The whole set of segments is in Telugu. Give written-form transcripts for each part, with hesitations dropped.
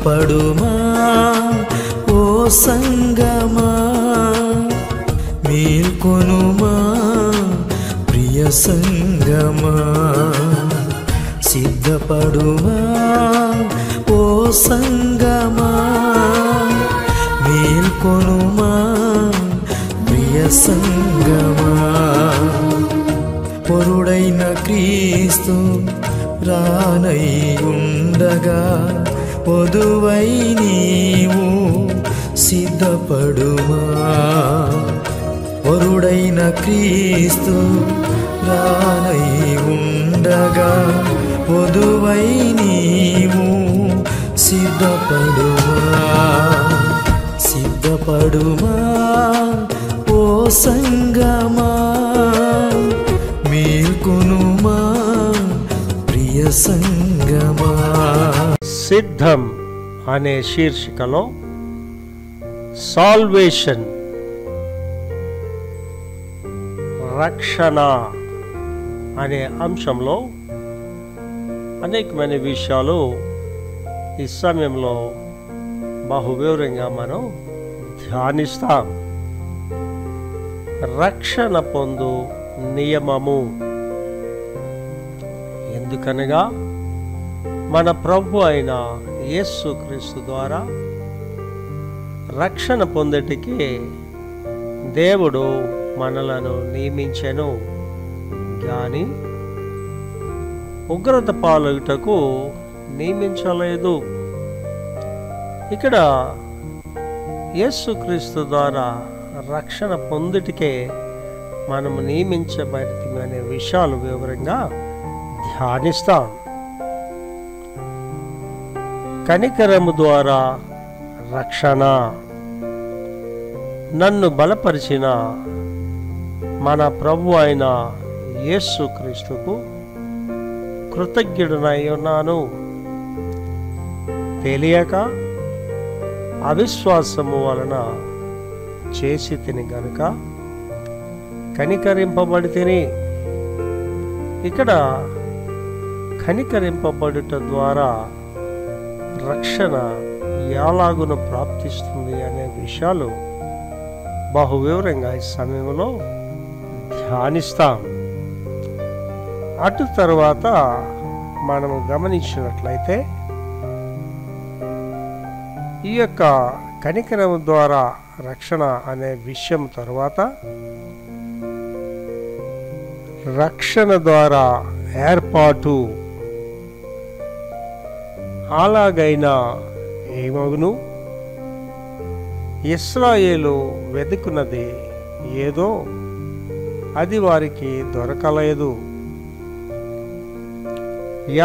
సిద్ధపడుమా ఓ సంగమా, మేల్కొనుమా ప్రియ సంగమా. సిద్ధపడుమా ఓ సంగమా, మేల్కొనుమా ప్రియ సంగమా. పొరుడైన క్రీస్తు రానై ఉండగా వధువై నీవు సిద్ధపడుమా. పొరుడైన క్రీస్తు రానై ఉండగా వధువై నీవు సిద్ధపడుమా. సిద్ధపడుమా ఓ సంగమా, మేల్కొనుమా ప్రియ సంగమా. సిద్ధం అనే శీర్షికలో సాల్వేషన్, రక్షణ అనే అంశంలో అనేకమైన విషయాలు ఈ సమయంలో బహువివరంగా మనం ధ్యానిస్తాం. రక్షణ పొందు నియమము. ఎందుకనగా మన ప్రభు అయిన యేసుక్రీస్తు ద్వారా రక్షణ పొందటికి దేవుడు మనలను నియమించెను గాని ఉగ్రత పాలగుటకు నియమించలేదు. ఇక్కడ యేసుక్రీస్తు ద్వారా రక్షణ పొందుటికే మనము నియమించబడితే అనే విషయాలు వివరంగా ధ్యానిస్తాం. కనికరము ద్వారా రక్షణ. నన్ను బలపరిచిన మన ప్రభు అయిన యేసుక్రీస్తుకు కృతజ్ఞుడనై ఉన్నాను. తెలియక అవిశ్వాసము వలన చేసి తిని గనుక కనికరింపబడి తిని. ఇక్కడ కనికరింపబడుట ద్వారా రక్షణ ఎలాగున ప్రాప్తిస్తుంది అనే విషయాలు బహువివరంగా ఈ సమయంలో ధ్యానిస్తాం. అటు తర్వాత మనము గమనించినట్లయితే ఈ యొక్క కనికరం ద్వారా రక్షణ అనే విషయం తర్వాత రక్షణ ద్వారా ఏర్పాటు. అలాగైనా ఏమగును, ఇశ్రాయేలు వెతుకున్నది ఏదో అది వారికి దొరకలేదు.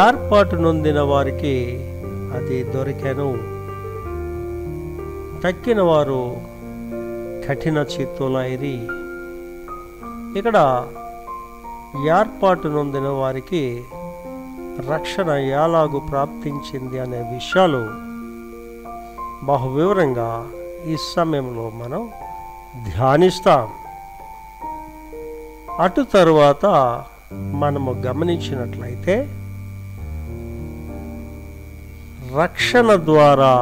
ఏర్పాటు నొందిన వారికి అది దొరికెను. తక్కిన వారు కఠిన చిత్తులైరి. ఇక్కడ ఏర్పాటు నొందిన వారికి రక్షణ ఎలాగూ ప్రాప్తించింది అనే విషయాలు బహువివరంగా ఈ సమయంలో మనం ధ్యానిస్తాం. అటు తరువాత మనము గమనించినట్లయితే రక్షణ ద్వారా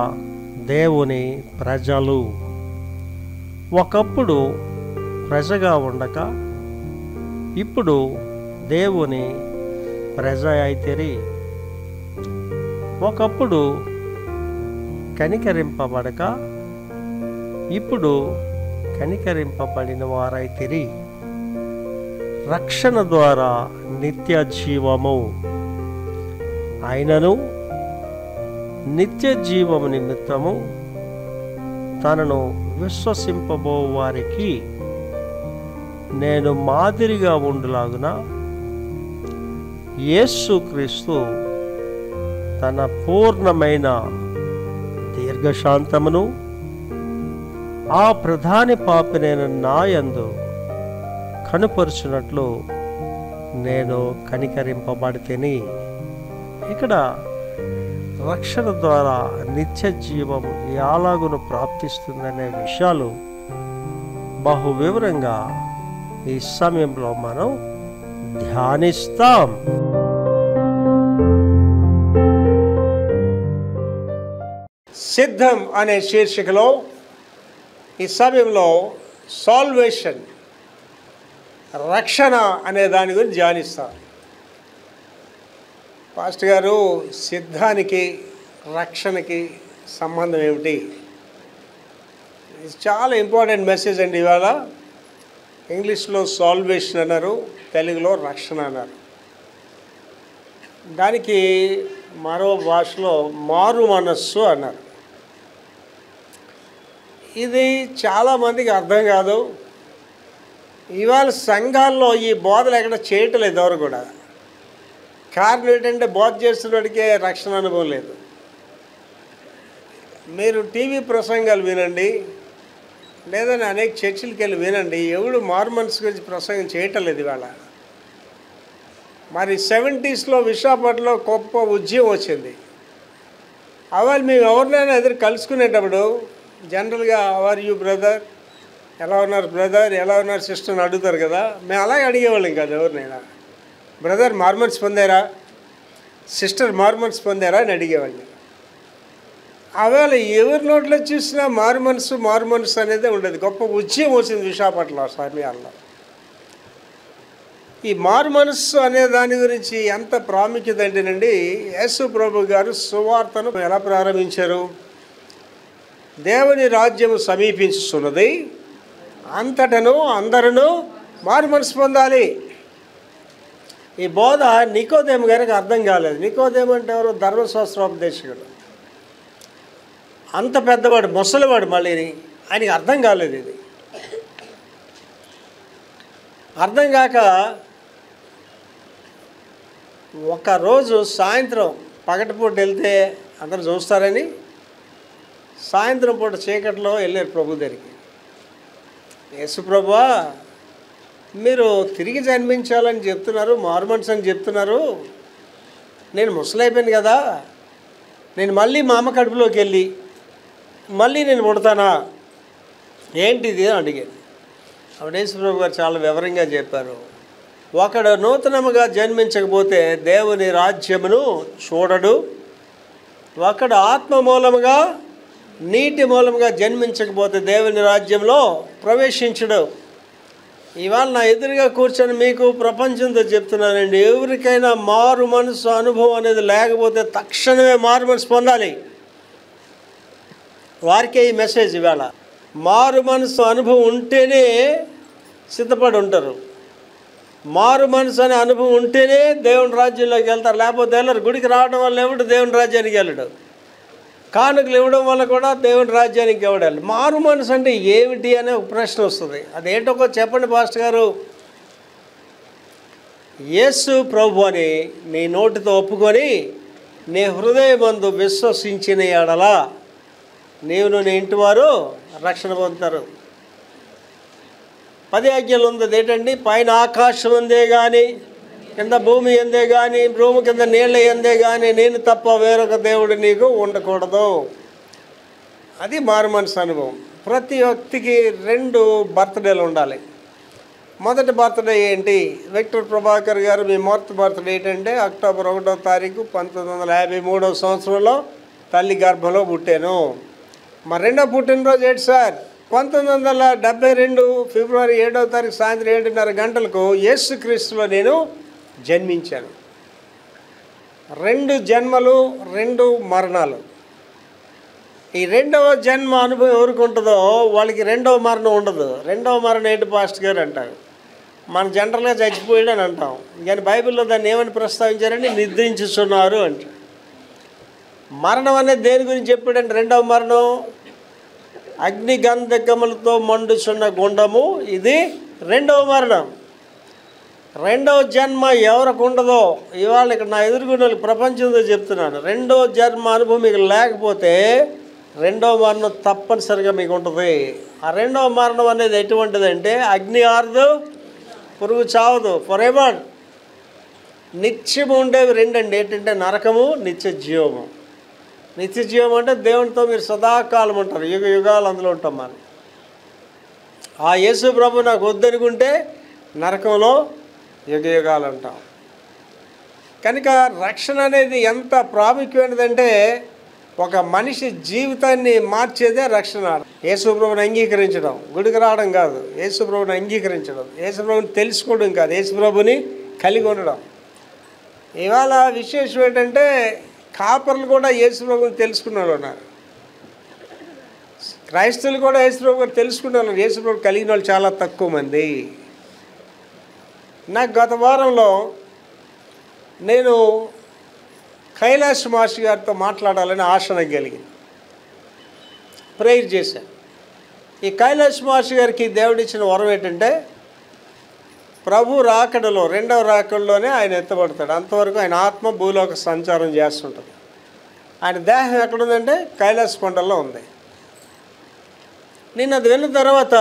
దేవుని ప్రజలు. ఒకప్పుడు ప్రజగా ఉండక ఇప్పుడు దేవుని ప్రజ అయితేరి. ఒకప్పుడు కనికరింపబడక ఇప్పుడు కనికరింపబడిన వారైతిరి. రక్షణ ద్వారా నిత్య జీవము. అయినను నిత్య జీవము నిమిత్తము తనను విశ్వసింపబో వారికి నేను మాదిరిగా ఉండులాగున యేసుక్రీస్తు తన పూర్ణమైన దీర్ఘశాంతమును ఆ ప్రధాని పాపినైన నా యందు కనుపరుచున్నట్లు నేను కనికరింపబడితేని. ఇక్కడ రక్షణ ద్వారా నిత్య జీవం ఎలాగును ప్రాప్తిస్తుందనే విషయాలు బహువివరంగా ఈ సమయంలో మనం ధ్యానిస్తాం. సిద్ధం అనే శీర్షికలో ఈ సమయంలో సాల్వేషన్, రక్షణ అనే దాని గురించి ధ్యానిస్తాం. పాస్టర్ గారు, సిద్ధానికి రక్షణకి సంబంధం ఏమిటి? ఇది చాలా ఇంపార్టెంట్ మెసేజ్ అండి. ఇవాళ ఇంగ్లీష్లో సాల్వేషన్ అన్నారు, తెలుగులో రక్షణ అన్నారు. దానికి మరో భాషలో మారు మనస్సు అన్నారు. ఇది చాలామందికి అర్థం కాదు. ఇవాళ సంఘాల్లో ఈ బోధలు ఎక్కడ చేయటం లేదు ఎవరు కూడా. కారణం ఏంటంటే బోధ చేస్తున్నడికే రక్షణ అనుభవం లేదు. మీరు టీవీ ప్రసంగాలు వినండి, లేదని అనేక చర్చిలకి వెళ్ళి వినండి, ఎవడు మార్మన్స్ గురించి ప్రసంగం చేయటం లేదు ఇవాళ. మరి 70s విశాఖపట్నంలో గొప్ప ఉద్యమం వచ్చింది. అవాళ మేము ఎవరినైనా ఎదురు కలుసుకునేటప్పుడు జనరల్గా అవర్ యూ బ్రదర్, ఎలా ఉన్నారు బ్రదర్, ఎలా ఉన్నారు సిస్టర్ అని అడుగుతారు కదా. మేము అలాగే అడిగేవాళ్ళం కాదు ఎవరినైనా. బ్రదర్ మార్మన్స్ పొందారా, సిస్టర్ మార్మన్స్ పొందారా అని అడిగేవాళ్ళని. అవేళ ఎవరి నోట్లో చూసినా మార్మన్స్ అనేది ఉండేది. గొప్ప ఉద్యమం వచ్చింది విశాఖపట్నంలో సమయాల్లో. ఈ మార్మనస్సు అనే దాని గురించి ఎంత ప్రాముఖ్యత అంటేనండి, యేసు ప్రభు గారు సువార్తను ఎలా ప్రారంభించారు? దేవుని రాజ్యము సమీపించుతున్నది, అంతటను అందరూ మారుమనసు పొందాలి. ఈ బోధ నికోదేము గారికి అర్థం కాలేదు. నికోదేము అంటే ఎవరు? ధర్మశాస్త్రోపదేశకుడు. అంత పెద్దవాడు, ముసలివాడు, మళ్ళీ ఆయనకి అర్థం కాలేదు. ఇది అర్థం కాక ఒకరోజు సాయంత్రం పగటిపూట వెళ్తే అందరూ చూస్తారని సాయంత్రం పూట చీకట్లో వెళ్ళారు ప్రభు దగ్గరికి. యేసు ప్రభువా, మీరు తిరిగి జన్మించాలని చెప్తున్నారు, మార్మన్స్ అని చెప్తున్నారు, నేను ముసలైపోయాను కదా, నేను మళ్ళీ మా అమ్మ కడుపులోకి వెళ్ళి మళ్ళీ నేను పుడతానా, ఏంటిది అని అడిగాను. అప్పుడు యేసు ప్రభు గారు చాలా వివరంగా చెప్పారు. ఒకడు నూతనముగా జన్మించకపోతే దేవుని రాజ్యమును చూడడు, ఒకడు ఆత్మ మూలముగా నీటి మూలముగా జన్మించకపోతే దేవుని రాజ్యంలో ప్రవేశించడు. ఇవాళ నా ఎదురుగా కూర్చొని మీకు ప్రపంచంతో చెప్తున్నానండి, ఎవరికైనా మారు మనసు అనుభవం అనేది లేకపోతే తక్షణమే మారు మనసు పొందాలి. వారికే ఈ మెసేజ్ ఇవాళ. మారు మనసు అనుభవం ఉంటేనే సిద్ధపడి ఉంటారు. మారు మనసు అనే అనుభవం ఉంటేనే దేవుని రాజ్యంలోకి వెళ్తారు, లేకపోతే వెళ్ళరు. గుడికి రావడం వల్ల ఎవడు దేవుని రాజ్యానికి వెళ్ళడు, కానుకలు ఇవ్వడం వల్ల కూడా దేవుని రాజ్యానికి ఎవడాలి. మారు మనసు అంటే ఏమిటి అనే ఒక ప్రశ్న వస్తుంది. అదేంటో చెప్పండి పాస్టర్ గారు. యేసు ప్రభు అని నీ నోటితో ఒప్పుకొని నీ హృదయమందు విశ్వసించిన ఎడల నీవును నీ ఇంటి వారు రక్షణ పొందుతారు. 10 ఆజ్ఞలు ఉంది. ఏంటండి? పైన ఆకాశం అందే కానీ, కింద భూమి ఎందే కానీ, భూమి కింద నీళ్ళ ఎందే కానీ నేను తప్ప వేరొక దేవుడు నీకు ఉండకూడదు. అది మారు మనసు అనుభవం. ప్రతి వ్యక్తికి 2 బర్త్డేలు ఉండాలి. మొదటి బర్త్డే ఏంటి? విక్టర్ ప్రభాకర్ గారు మీ మొదటి బర్త్డే ఏంటంటే అక్టోబర్ 1వ తారీఖు 1953వ సంవత్సరంలో తల్లి గర్భంలో పుట్టాను. మరి రెండో పుట్టినరోజు ఏంటి సార్? 1972 ఫిబ్రవరి 7వ తారీఖు సాయంత్రం 7:30 గంటలకు యేసుక్రీస్తులో నేను జన్మించాను. 2 జన్మలు, 2 మరణాలు. ఈ రెండవ జన్మ అనుభవం ఎవరికి ఉంటుందో వాళ్ళకి రెండవ మరణం ఉండదు. రెండవ మరణం ఏంటి పాస్టర్ గారు అంటారు. మన జనరల్గా చచ్చిపోయాడు అని అంటాం, కానీ బైబిల్లో దాన్ని ఏమని ప్రస్తావించారంటే నిద్రించుతున్నారు అంటారు. మరణం అనేది దేని గురించి చెప్పాడంటే, రెండవ మరణం అగ్నిగంధకములతో మండుచున్న గుండము, ఇది రెండవ మరణం. రెండవ జన్మ ఎవరికి ఉండదో ఇవాళ ఇక్కడ నా ఎదురుగున్న ప్రపంచంతో చెప్తున్నాను. రెండవ జన్మ అనుభవం మీకు లేకపోతే రెండవ మరణం తప్పనిసరిగా మీకు ఉంటుంది. ఆ రెండవ మరణం అనేది ఎటువంటిదంటే, అగ్ని ఆరదు, పురుగు చావదు, ఫర్ ఎవర్. నిత్యము ఉండేవి 2 అండి. ఏంటంటే నరకము, నిత్య జీవము. నిత్య జీవం అంటే దేవునితో మీరు సదాకాలం ఉంటారు, యుగ యుగాలు అందులో ఉంటాం మనం. ఆ యేసు ప్రభు నాకు వద్దనుకుంటే నరకంలో యుగ యుగాలు ఉంటాం. కనుక రక్షణ అనేది ఎంత ప్రాముఖ్యమైనదంటే, ఒక మనిషి జీవితాన్ని మార్చేదే రక్షణ. యేసుప్రభుని అంగీకరించడం, గుడికి రావడం కాదు, యేసుప్రభుని అంగీకరించడం, యేసుప్రభుని తెలుసుకోవడం కాదు, యేసుప్రభుని కలిగి ఉండడం. ఇవాళ విశేషం ఏంటంటే కాపర్లు కూడా యేసుప్రభుని తెలుసుకున్న వాళ్ళు ఉన్నారు, క్రైస్తవులు కూడా యేసుప్రభు గారు తెలుసుకున్న వాళ్ళు, యేసుప్రభు కలిగిన వాళ్ళు చాలా తక్కువ మంది. నాకు గత వారంలో నేను కైలాష్ మాస్టర్ గారితో మాట్లాడాలని ఆశ నాకు కలిగింది. ప్రేయర్ చేశాను. ఈ కైలాష్ మాస్టర్ గారికి దేవుడిచ్చిన వరం ఏంటంటే ప్రభు రాకడలో, రెండవ రాకడలోనే ఆయన ఎత్తబడతాడు. అంతవరకు ఆయన ఆత్మ భూలోక సంచారం చేస్తుంటుంది. ఆయన దేహం ఎక్కడుందంటే కైలాస కొండల్లో ఉంది. నేను అది విన్న తర్వాత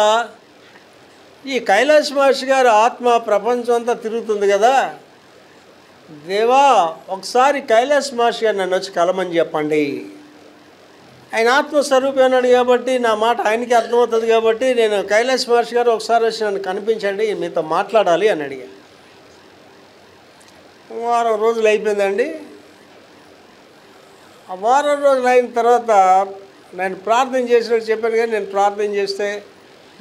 ఈ కైలాష్ మాస్టర్ గారి ఆత్మ ప్రపంచం అంతా తిరుగుతుంది కదా, దేవా ఒకసారి కైలాష్ మాస్టర్ గారు నన్ను వచ్చి కలమని చెప్పండి. ఆయన ఆత్మస్వరూపి అన్నాడు కాబట్టి నా మాట ఆయనకి అర్థమవుతుంది కాబట్టి నేను కైలాష్ మాస్టర్ గారు ఒకసారి వచ్చి నన్ను కనిపించండి, మీతో మాట్లాడాలి అని అడిగా. వారం రోజులు అయిపోయిందండి. ఆ వారం రోజులు అయిన తర్వాత నేను ప్రార్థన చేసినట్టు చెప్పాను కానీ నేను ప్రార్థన చేస్తే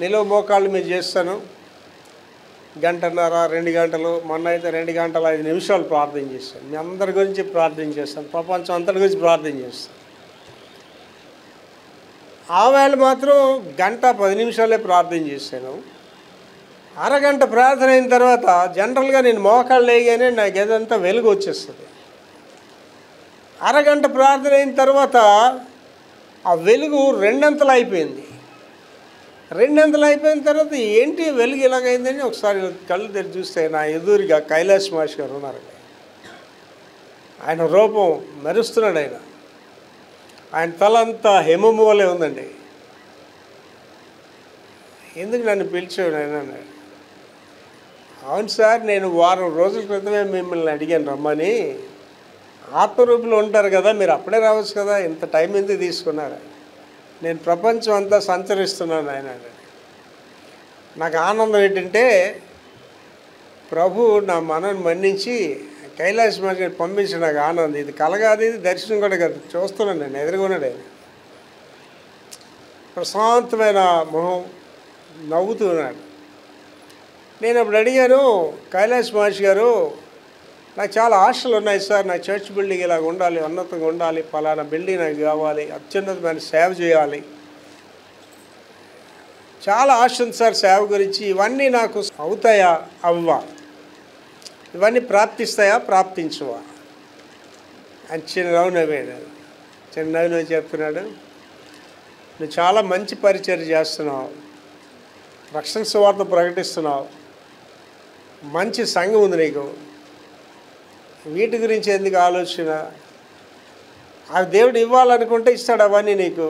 నిలువ మోకాళ్ళ మీద చేస్తాను. గంటన్నర 2 గంటలు, మొన్న అయితే 2 గంటల 5 నిమిషాలు ప్రార్థన చేస్తాను. మీ అందరి గురించి ప్రార్థన చేస్తాను, ప్రపంచం అంతటి గురించి ప్రార్థన చేస్తాను. ఆ వేళ మాత్రం 1:10 నిమిషాలే ప్రార్థన చేశాను. అరగంట ప్రార్థన అయిన తర్వాత జనరల్గా నేను మోకాళ్ళు లేగానే నాకు ఏదంతా వెలుగు వచ్చేస్తుంది. అరగంట ప్రార్థన అయిన తర్వాత ఆ వెలుగు 2 అంతలు అయిపోయింది. 2 అంతలు అయిపోయిన తర్వాత ఏంటి వెలుగు ఇలాగైందని ఒకసారి కళ్ళు తెరిచి చూస్తే నా ఎదురుగా కైలాష్ మాస్టర్ గారు ఉన్నారండి. ఆయన రూపం మెరుస్తున్నాడు. ఆయన తలంతా హేమము వలె ఉందండి. ఎందుకు నన్ను పిలిచాడు ఆయన అన్నాడు. అవును సార్, నేను వారం రోజుల క్రితమే మిమ్మల్ని అడిగాను రమ్మని. ఆత్మరూపులు ఉంటారు కదా, మీరు అప్పుడే రావచ్చు కదా, ఇంత టైం ఎందుకు తీసుకున్నారు? నేను ప్రపంచం అంతా సంచరిస్తున్నాను ఆయన అన్నాడు. నాకు ఆనందం ఏంటంటే ప్రభు నా మనని మన్నించి కైలాష్ మాస్టర్ పంపించి నాకు ఆనందం. ఇది కలగాదు, ఇది దర్శనం కూడా కాదు, చూస్తున్నాను నేను, ఎదురుగున్నాడు ఆయన. ప్రశాంతమైన మొహం, నవ్వుతూ ఉన్నాడు. నేను అప్పుడు అడిగాను, కైలాష్ మాస్టర్ గారు నాకు చాలా ఆశలు ఉన్నాయి సార్, నా చర్చ్ బిల్డింగ్ ఇలాగ ఉండాలి, ఉన్నతంగా ఉండాలి, పలానా బిల్డింగ్ నాకు కావాలి, అత్యున్నతమైన సేవ చేయాలి, చాలా ఆశ ఉంది సార్ సేవ గురించి. ఇవన్నీ నాకు అవుతాయా అవ్వా, ఇవన్నీ ప్రాప్తిస్తాయా ప్రాప్తించవా అని చిరునవ్వు నవ్వాడు. చిరునవ్వు నవ్వు చెప్తున్నాడు, నువ్వు చాలా మంచి పరిచర్య చేస్తున్నావు, రక్షణ సువార్త ప్రకటిస్తున్నావు, మంచి సంఘం ఉంది నీకు, వీటి గురించి ఎందుకు ఆలోచన? ఆ దేవుడు ఇవ్వాలనుకుంటే ఇస్తాడు అవన్నీ నీకు.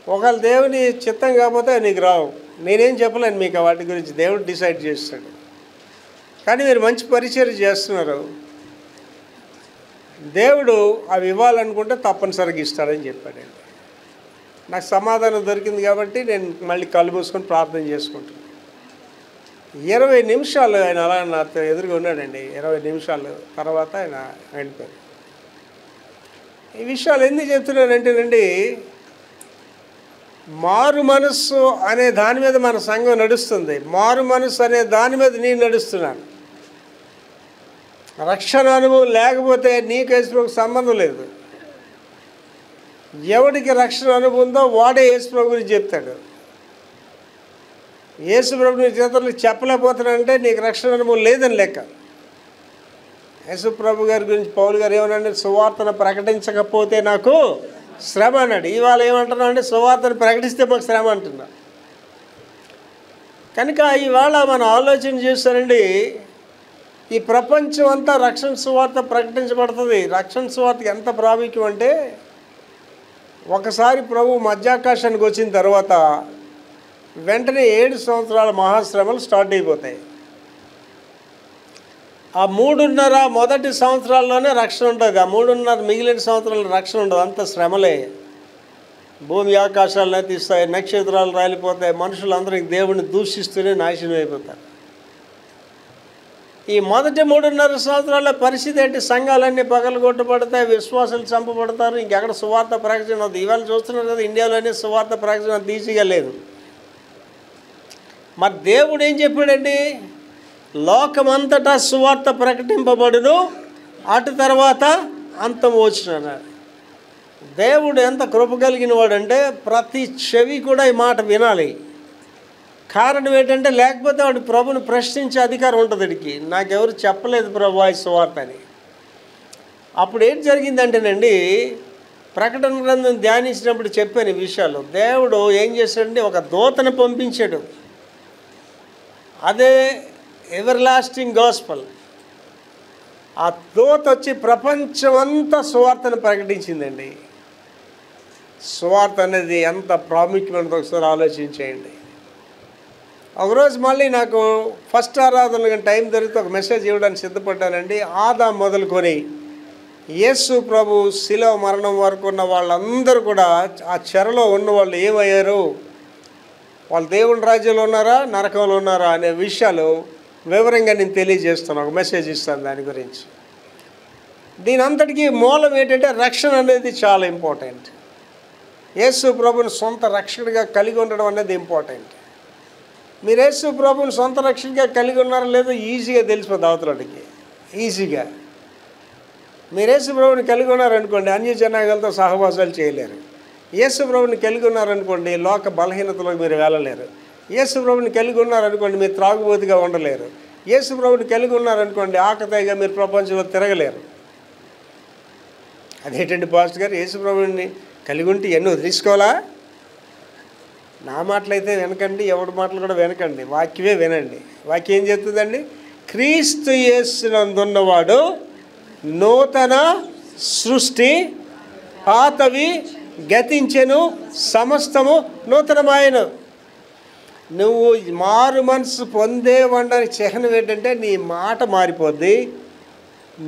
ఒకవేళ దేవుని చిత్తం కాకపోతే నీకు రావు. నేనేం చెప్పలేను మీకు వాటి గురించి, దేవుడు డిసైడ్ చేస్తాడు. కానీ మీరు మంచి పరిచర్య చేస్తున్నారు, దేవుడు అవి ఇవ్వాలనుకుంటే తప్పనిసరిగా ఇస్తాడని చెప్పాడండి. నాకు సమాధానం దొరికింది కాబట్టి నేను మళ్ళీ కళ్ళు మూసుకొని ప్రార్థన చేసుకుంటున్నాను. 20 నిమిషాలు ఆయన అలా నాతో ఎదురుగా ఉన్నాడండి. 20 నిమిషాలు తర్వాత ఆయన వెళ్ళిపోయాడు. ఈ విషయాలు ఎందుకు చెప్తున్నానంటేనండి, మారు మనస్సు అనే దాని మీద మన సంఘం నడుస్తుంది. మారు మనస్సు అనే దాని మీద నేను నడుస్తున్నాను. రక్షణ అనుభవం లేకపోతే నీకు యేసుప్రభుకు సంబంధం లేదు. ఎవడికి రక్షణ అనుభవం ఉందో వాడే యేసుప్రభు గురించి చెప్తాడు. యేసుప్రభు నీ చేతుల్లో చెప్పలేకపోతున్నానంటే నీకు రక్షణ అనుభవం లేదని లెక్క. యేసుప్రభు గారి గురించి పౌలు గారు ఏమన్నాడు, సువార్తను ప్రకటించకపోతే నాకు శ్రమ అన్నాడు. ఇవాళ ఏమంటున్నా అంటే సువార్తను ప్రకటిస్తే మాకు శ్రమ అంటున్నా. కనుక ఇవాళ మనం ఆలోచన చేస్తానండి, ఈ ప్రపంచం అంతా రక్షణ సువార్త ప్రకటించబడుతుంది. రక్షణ సువార్తకి ఎంత ప్రాముఖ్యం అంటే, ఒకసారి ప్రభు మధ్యాకాశానికి వచ్చిన తర్వాత వెంటనే 7 సంవత్సరాల మహాశ్రమలు స్టార్ట్ అయిపోతాయి. ఆ 3.5 మొదటి సంవత్సరాల్లోనే రక్షణ ఉంటుంది. ఆ 3.5 మిగిలిన సంవత్సరాల రక్షణ ఉండదు, అంత శ్రమలే. భూమి ఆకాశాలను తీస్తాయి, నక్షత్రాలు రాలిపోతాయి, మనుషులందరూ దేవుడిని దూషిస్తూనే నాశనం అయిపోతారు. ఈ మొదటి 3.5 సంవత్సరాల పరిస్థితి ఏంటి? సంఘాలన్నీ పగలగొట్టబడతాయి, విశ్వాసాలు చంపబడతారు, ఇంకెక్కడ సువార్త ప్రకటన అవుతుంది. ఇవాళ చూస్తున్నారు కదా, ఇండియాలోనే సువార్త ప్రకటన అంత ఈజీగా లేదు. మరి దేవుడు ఏం చెప్పాడండి? లోకమంతటా సువార్త ప్రకటింపబడును, అటు తర్వాత అంతం వచ్చినాడు. దేవుడు ఎంత కృప కలిగిన వాడంటే ప్రతి చెవి కూడా ఈ మాట వినాలి. కారణం ఏంటంటే లేకపోతే వాడు ప్రభుని ప్రశ్నించే అధికారం ఉంటుంది. వాడికి నాకెవరు చెప్పలేదు ప్రభు ఈ సువార్త అని. అప్పుడు ఏం జరిగిందంటేనండి, ప్రకటన గ్రంథం ధ్యానించినప్పుడు చెప్పాను ఈ విషయాలు. దేవుడు ఏం చేశాడంటే ఒక దూతను పంపించాడు. అదే ఎవర్ లాస్టింగ్ గాస్పల్. ఆ దూత వచ్చి ప్రపంచమంతా సువార్తను ప్రకటించిందండి. సువార్త అనేది ఎంత ప్రాముఖ్యమైనది ఒకసారి ఆలోచించేయండి. ఒకరోజు మళ్ళీ నాకు ఫస్ట్ ఆరాధనకు టైం దొరికితే ఒక మెసేజ్ ఇవ్వడానికి సిద్ధపడ్డానండి. ఆదాం మొదలుకొని యేసు ప్రభు శిలువ మరణం వరకు ఉన్న వాళ్ళందరూ కూడా ఆ చెరలో ఉన్న వాళ్ళు ఏమయ్యారు, వాళ్ళు దేవుని రాజ్యంలో ఉన్నారా నరకంలో ఉన్నారా అనే విషయాలు వివరంగా నేను తెలియజేస్తాను. ఒక మెసేజ్ ఇస్తాను దాని గురించి. దీని అంతటికీ మూలం ఏంటంటే రక్షణ అనేది చాలా ఇంపార్టెంట్. యేసు ప్రభుని సొంత రక్షకుడిగా కలిగి ఉండడం అనేది ఇంపార్టెంట్. మీరు యేసు ప్రభుని సొంత రక్షకుడిగా కలిగి ఉన్నారో లేదో ఈజీగా తెలిసిపోతుంది అవతలకి. ఈజీగా మీరు యేసు ప్రభుని కలిగి ఉన్నారనుకోండి, అన్య జనాంగాలతో సహవాసాలు చేయలేరు. యేసు ప్రభుని కలిగి ఉన్నారనుకోండి, లోక బలహీనతలోకి మీరు వెళ్ళలేరు. యేసు ప్రభుని కలిగి ఉన్నారనుకోండి, మీరు త్రాగుబోతుగా ఉండలేరు. యేసు ప్రభుని కలిగి ఉన్నారనుకోండి, ఆకతాయిగా మీరు ప్రపంచంలో తిరగలేరు. అదేంటండి పాస్టర్ గారు, యేసు ప్రభుని కలిగి ఉంటే ఎన్నో తీసుకోవాలా? నా మాటలైతే వినకండి, ఎవరి మాటలు కూడా వినకండి, వాక్యమే వినండి. వాక్యం ఏం చెప్తుందండి? క్రీస్తు యేసునందున్నవాడు నూతన సృష్టి, పాతవి గతించెను, సమస్తము నూతనమాయను. నువ్వు మారు మనసు పొందేవడానికి చిహ్నం ఏంటంటే నీ మాట మారిపోద్ది,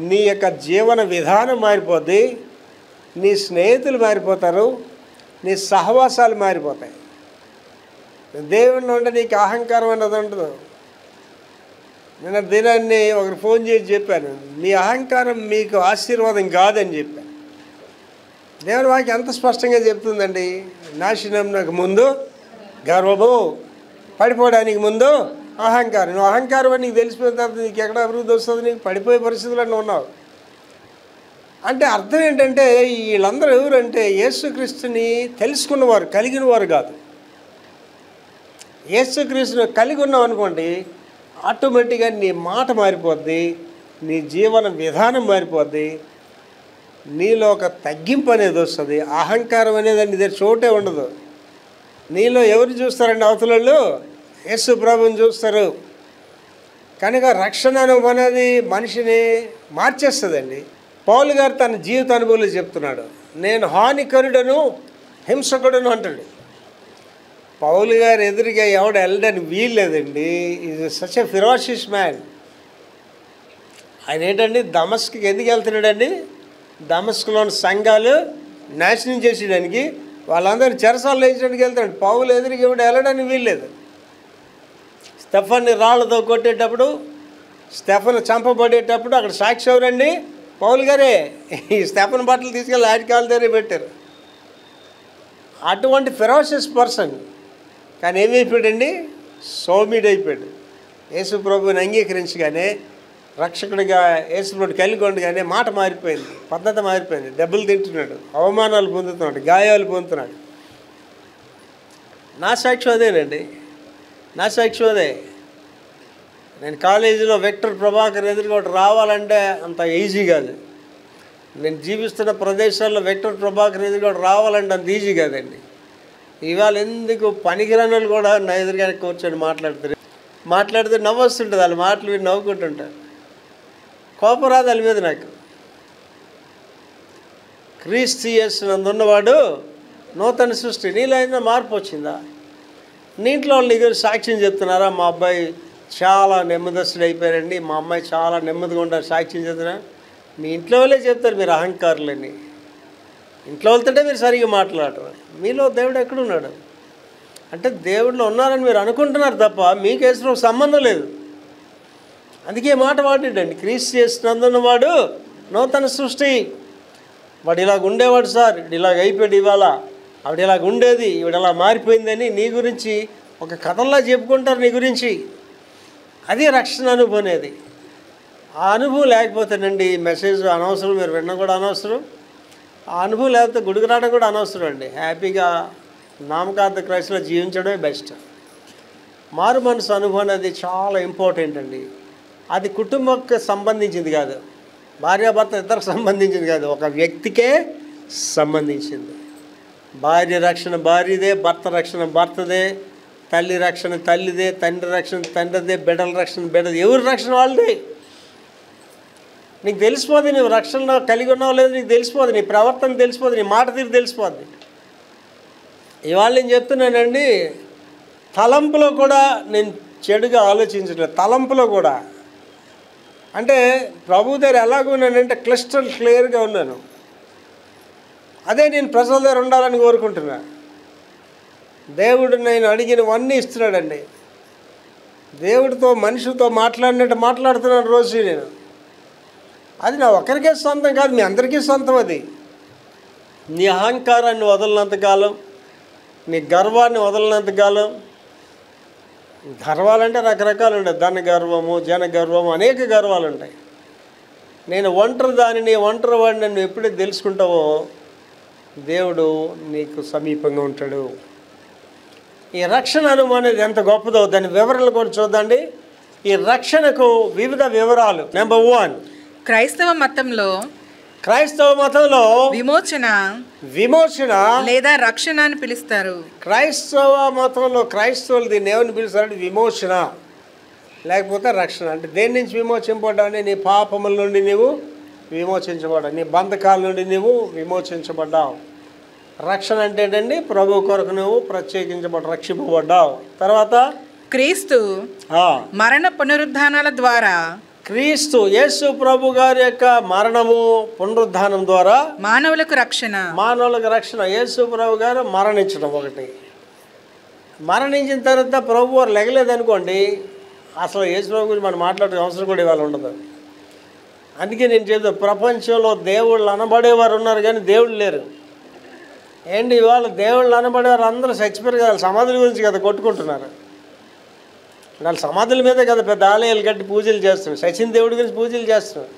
నీ యొక్క జీవన విధానం మారిపోద్ది, నీ స్నేహితులు మారిపోతారు, నీ సహవాసాలు మారిపోతాయి. దేవుని ఉంటే నీకు అహంకారం అన్నది ఉండదు. నేను దినాన్ని ఒకరు ఫోన్ చేసి చెప్పాను, మీ అహంకారం మీకు ఆశీర్వాదం కాదని చెప్పాను. దేవుని వాక్యం ఎంత స్పష్టంగా చెప్తుందండి. నాశనంకు ముందు గర్వము, పడిపోవడానికి ముందు అహంకారం. నువ్వు అహంకారం అని నీకు తెలిసిపోయిన తర్వాత నీకు ఎక్కడ అభివృద్ధి వస్తుంది? నీకు పడిపోయే పరిస్థితుల్లో ఉన్నావు. అంటే అర్థం ఏంటంటే వీళ్ళందరూ ఎవరంటే యేసుక్రీస్తుని తెలుసుకున్నవారు, కలిగిన వారు కాదు. యేసుక్రీస్తుని కలిగి ఉన్నావు అనుకోండి, ఆటోమేటిక్గా నీ మాట మారిపోద్ది, నీ జీవన విధానం మారిపోద్ది, నీలో ఒక తగ్గింపు అనేది వస్తుంది. అహంకారం అనేది నీ దగ్గర చోటే ఉండదు. నీలో ఎవరు చూస్తారండి? అవతలలో యేసు ప్రభుని చూస్తారు. కనుక రక్షణ అనుభవం అనేది మనిషిని మార్చేస్తుందండి. పౌలు గారు తన జీవిత అనుభవాలు చెప్తున్నాడు. నేను హానికరుడను, హింసకుడను అంటాడు. పౌలు గారు ఎదురుగా ఎవడు వెళ్ళడానికి వీల్లేదండి. Is such a ferocious man. ఆయన ఏంటండి దమస్కి ఎందుకు వెళ్తున్నాడండి? దమస్కులోని సంఘాలు నాశనం చేసేయడానికి, వాళ్ళందరూ చెరసాలు వేయడానికి వెళ్తాడు. పౌలు ఎదురుగా ఎవడు వెళ్ళడానికి వీల్లేదు. స్టెఫన్ని రాళ్ళతో కొట్టేటప్పుడు, స్టెఫన్ చంపబడేటప్పుడు అక్కడ సాక్షి ఎవరండి? పౌలు గారే. ఈ స్టెఫన్ బట్టలు తీసుకెళ్ళి ఆడికాల దగ్గర పెట్టారు. అటువంటి ఫెరాషియస్ పర్సన్. కానీ ఏమైపోయాడండి? సౌమ్యుడైపోయాడు. యేసు ప్రభుని అంగీకరించగానే, రక్షకుడిగా యేసు ప్రభుని కలిగి ఉండగానే మాట మారిపోయింది, పద్ధతి మారిపోయింది. దెబ్బలు తింటున్నాడు, అవమానాలు పొందుతున్నాడు, గాయాలు పొందుతున్నాడు. నా సాక్ష్యం అదేనండి, నా సాక్ష్యం అదే. నేను కాలేజీలో విక్టర్ ప్రభాకర్ ఎదురుగా రావాలంటే అంత ఈజీ కాదు. నేను జీవిస్తున్న ప్రదేశాల్లో విక్టర్ ప్రభాకర్ ఎదురుగా రావాలంటే అంత ఈజీ కాదండి. ఇవాళ ఎందుకు పనికిరాని వాళ్ళు కూడా నా ఎదురుగానే కూర్చొని మాట్లాడితే నవ్వు వస్తుంటుంది. వాళ్ళ మాటలు విని నవ్వుకుంటుంటారు. కోపం రాదు వాళ్ళ మీద నాకు. క్రీస్తు యేసునందున్నవాడు నూతన సృష్టి. నీలో అయినా మార్పు వచ్చిందా? నీ ఇంట్లో వాళ్ళు నీకు సాక్ష్యం చెప్తున్నారా? మా అబ్బాయి చాలా నెమ్మదస్తుడు అయిపోయారండి, మా అమ్మాయి చాలా నెమ్మదిగా ఉంటారు, సాక్ష్యం చెప్తున్నా. మీ ఇంట్లో వాళ్ళే చెప్తారు మీరు అహంకారులని. ఇంట్లో వెళ్తుంటే మీరు సరిగ్గా మాట్లాడరు. మీలో దేవుడు ఎక్కడున్నాడు అంటే దేవుడిలో ఉన్నారని మీరు అనుకుంటున్నారు తప్ప మీకు యేసుతో సంబంధం లేదు. అందుకే మాట వాడాడండి, క్రీస్తు చేసినందున్న వాడు నూతన సృష్టి. వాడు ఇలాగ ఉండేవాడు సార్, ఇలాగ అయిపోయాడు, ఇవాళ ఆవిడ ఇలాగ ఉండేది, ఈవిడ ఇలా మారిపోయిందని నీ గురించి ఒక కథల్లా చెప్పుకుంటారు నీ గురించి. అది రక్షణ అనుభవం అనేది. ఆ అనుభవం లేకపోతేనండి మెసేజ్ అనవసరం, మీరు వినడం కూడా అనవసరం. ఆ అనుభవం లేకపోతే గుడికి రావడం కూడా అనవసరం అండి. హ్యాపీగా నామకార్థ క్రైస్తవులో జీవించడమే బెస్ట్. మారు మనసు అనుభవం అనేది చాలా ఇంపార్టెంట్ అండి. అది కుటుంబంకి సంబంధించింది కాదు, భార్యాభర్త ఇద్దరికి సంబంధించింది కాదు, ఒక వ్యక్తికే సంబంధించింది. భార్య రక్షణ భార్యదే, భర్త రక్షణ భర్తదే, తల్లి రక్షణ తల్లిదే, తండ్రి రక్షణ తండ్రిదే, బిడ్డల రక్షణ బిడ్డది, ఎవరి రక్షణ వాళ్ళదే. నీకు తెలిసిపోద్ది నువ్వు రక్షణ కలిగి ఉన్నావు లేదు, నీకు తెలిసిపోద్ది, నీ ప్రవర్తన తెలిసిపోద్ది, నీ మాట తీరు తెలిసిపోద్ది. ఇవాళ నేను చెప్తున్నానండి, తలంపులో కూడా నేను చెడుగా ఆలోచించట్లేదు. తలంపులో కూడా అంటే ప్రభు దగ్గర ఎలాగ ఉన్నానంటే క్లిస్టల్ క్లియర్గా ఉన్నాను. అదే నేను ప్రజల దగ్గర ఉండాలని కోరుకుంటున్నా. దేవుడు నేను అడిగినవన్నీ ఇస్తున్నాడండి. దేవుడితో మనిషితో మాట్లాడినట్టు మాట్లాడుతున్నాను రోజు నేను. అది నా ఒక్కరికే సొంతం కాదు, మీ అందరికీ సొంతం. అది నీ అహంకారాన్ని వదలనంతకాలం, నీ గర్వాన్ని వదలనంతకాలం. గర్వాలంటే రకరకాలు ఉంటాయి, ధన గర్వము, జన గర్వము, అనేక గర్వాలు ఉంటాయి. నేను ఒంటరి దానిని, ఒంటరి వాడిని నువ్వు ఎప్పుడైతే తెలుసుకుంటావో దేవుడు నీకు సమీపంగా ఉంటాడు. ఈ రక్షణ అనుభవం అనేది ఎంత గొప్పదో దాని వివరాలు కూడా చూద్దండి. ఈ రక్షణకు వివిధ వివరాలు. నెంబర్ 1, క్రైస్తవ మతంలో విమోచన లేదా రక్షణ అని పిలుస్తారు. క్రైస్తవ మతంలో క్రైస్తవులు దీన్ని ఏమని పిలుస్తారంటే విమోచన లేకపోతే రక్షణ. అంటే దేని నుంచి విమోచింపబడ్డావు? నీ పాపముల నుండి నీవు విమోచించబడ్డావు, నీ బంధకాల నుండి నీవు విమోచించబడ్డావు. రక్షణ అంటే ఏంటండి? ప్రభు కొరకు నువ్వు రక్షింపబడ్డావు. తర్వాత క్రీస్తు మరణ పునరుద్ధానాల ద్వారా, క్రీస్తు యేసు ప్రభు గారి యొక్క మరణము పునరుద్ధానం ద్వారా మానవులకు రక్షణ. యేసు ప్రభు గారు మరణించడం ఒకటి. మరణించిన తర్వాత ప్రభు వారు లెగలేదనుకోండి, అసలు యేసు ప్రభు గురించి మనం మాట్లాడే అవసరం కూడా ఇవాళ ఉండదు. అందుకే నేను చెప్తాను, ప్రపంచంలో దేవుళ్ళు అనబడేవారు ఉన్నారు కానీ దేవుళ్ళు లేరు. ఏంటి ఇవాళ దేవుళ్ళు అనబడేవారు అందరూ చచ్చిపోయారు కదా, సమాధుల గురించి కదా కొట్టుకుంటున్నారు. వాళ్ళు సమాధుల మీదే కదా పెద్ద ఆలయాలు కట్టి పూజలు చేస్తున్నారు. సచిన దేవుడి గురించి పూజలు చేస్తున్నారు.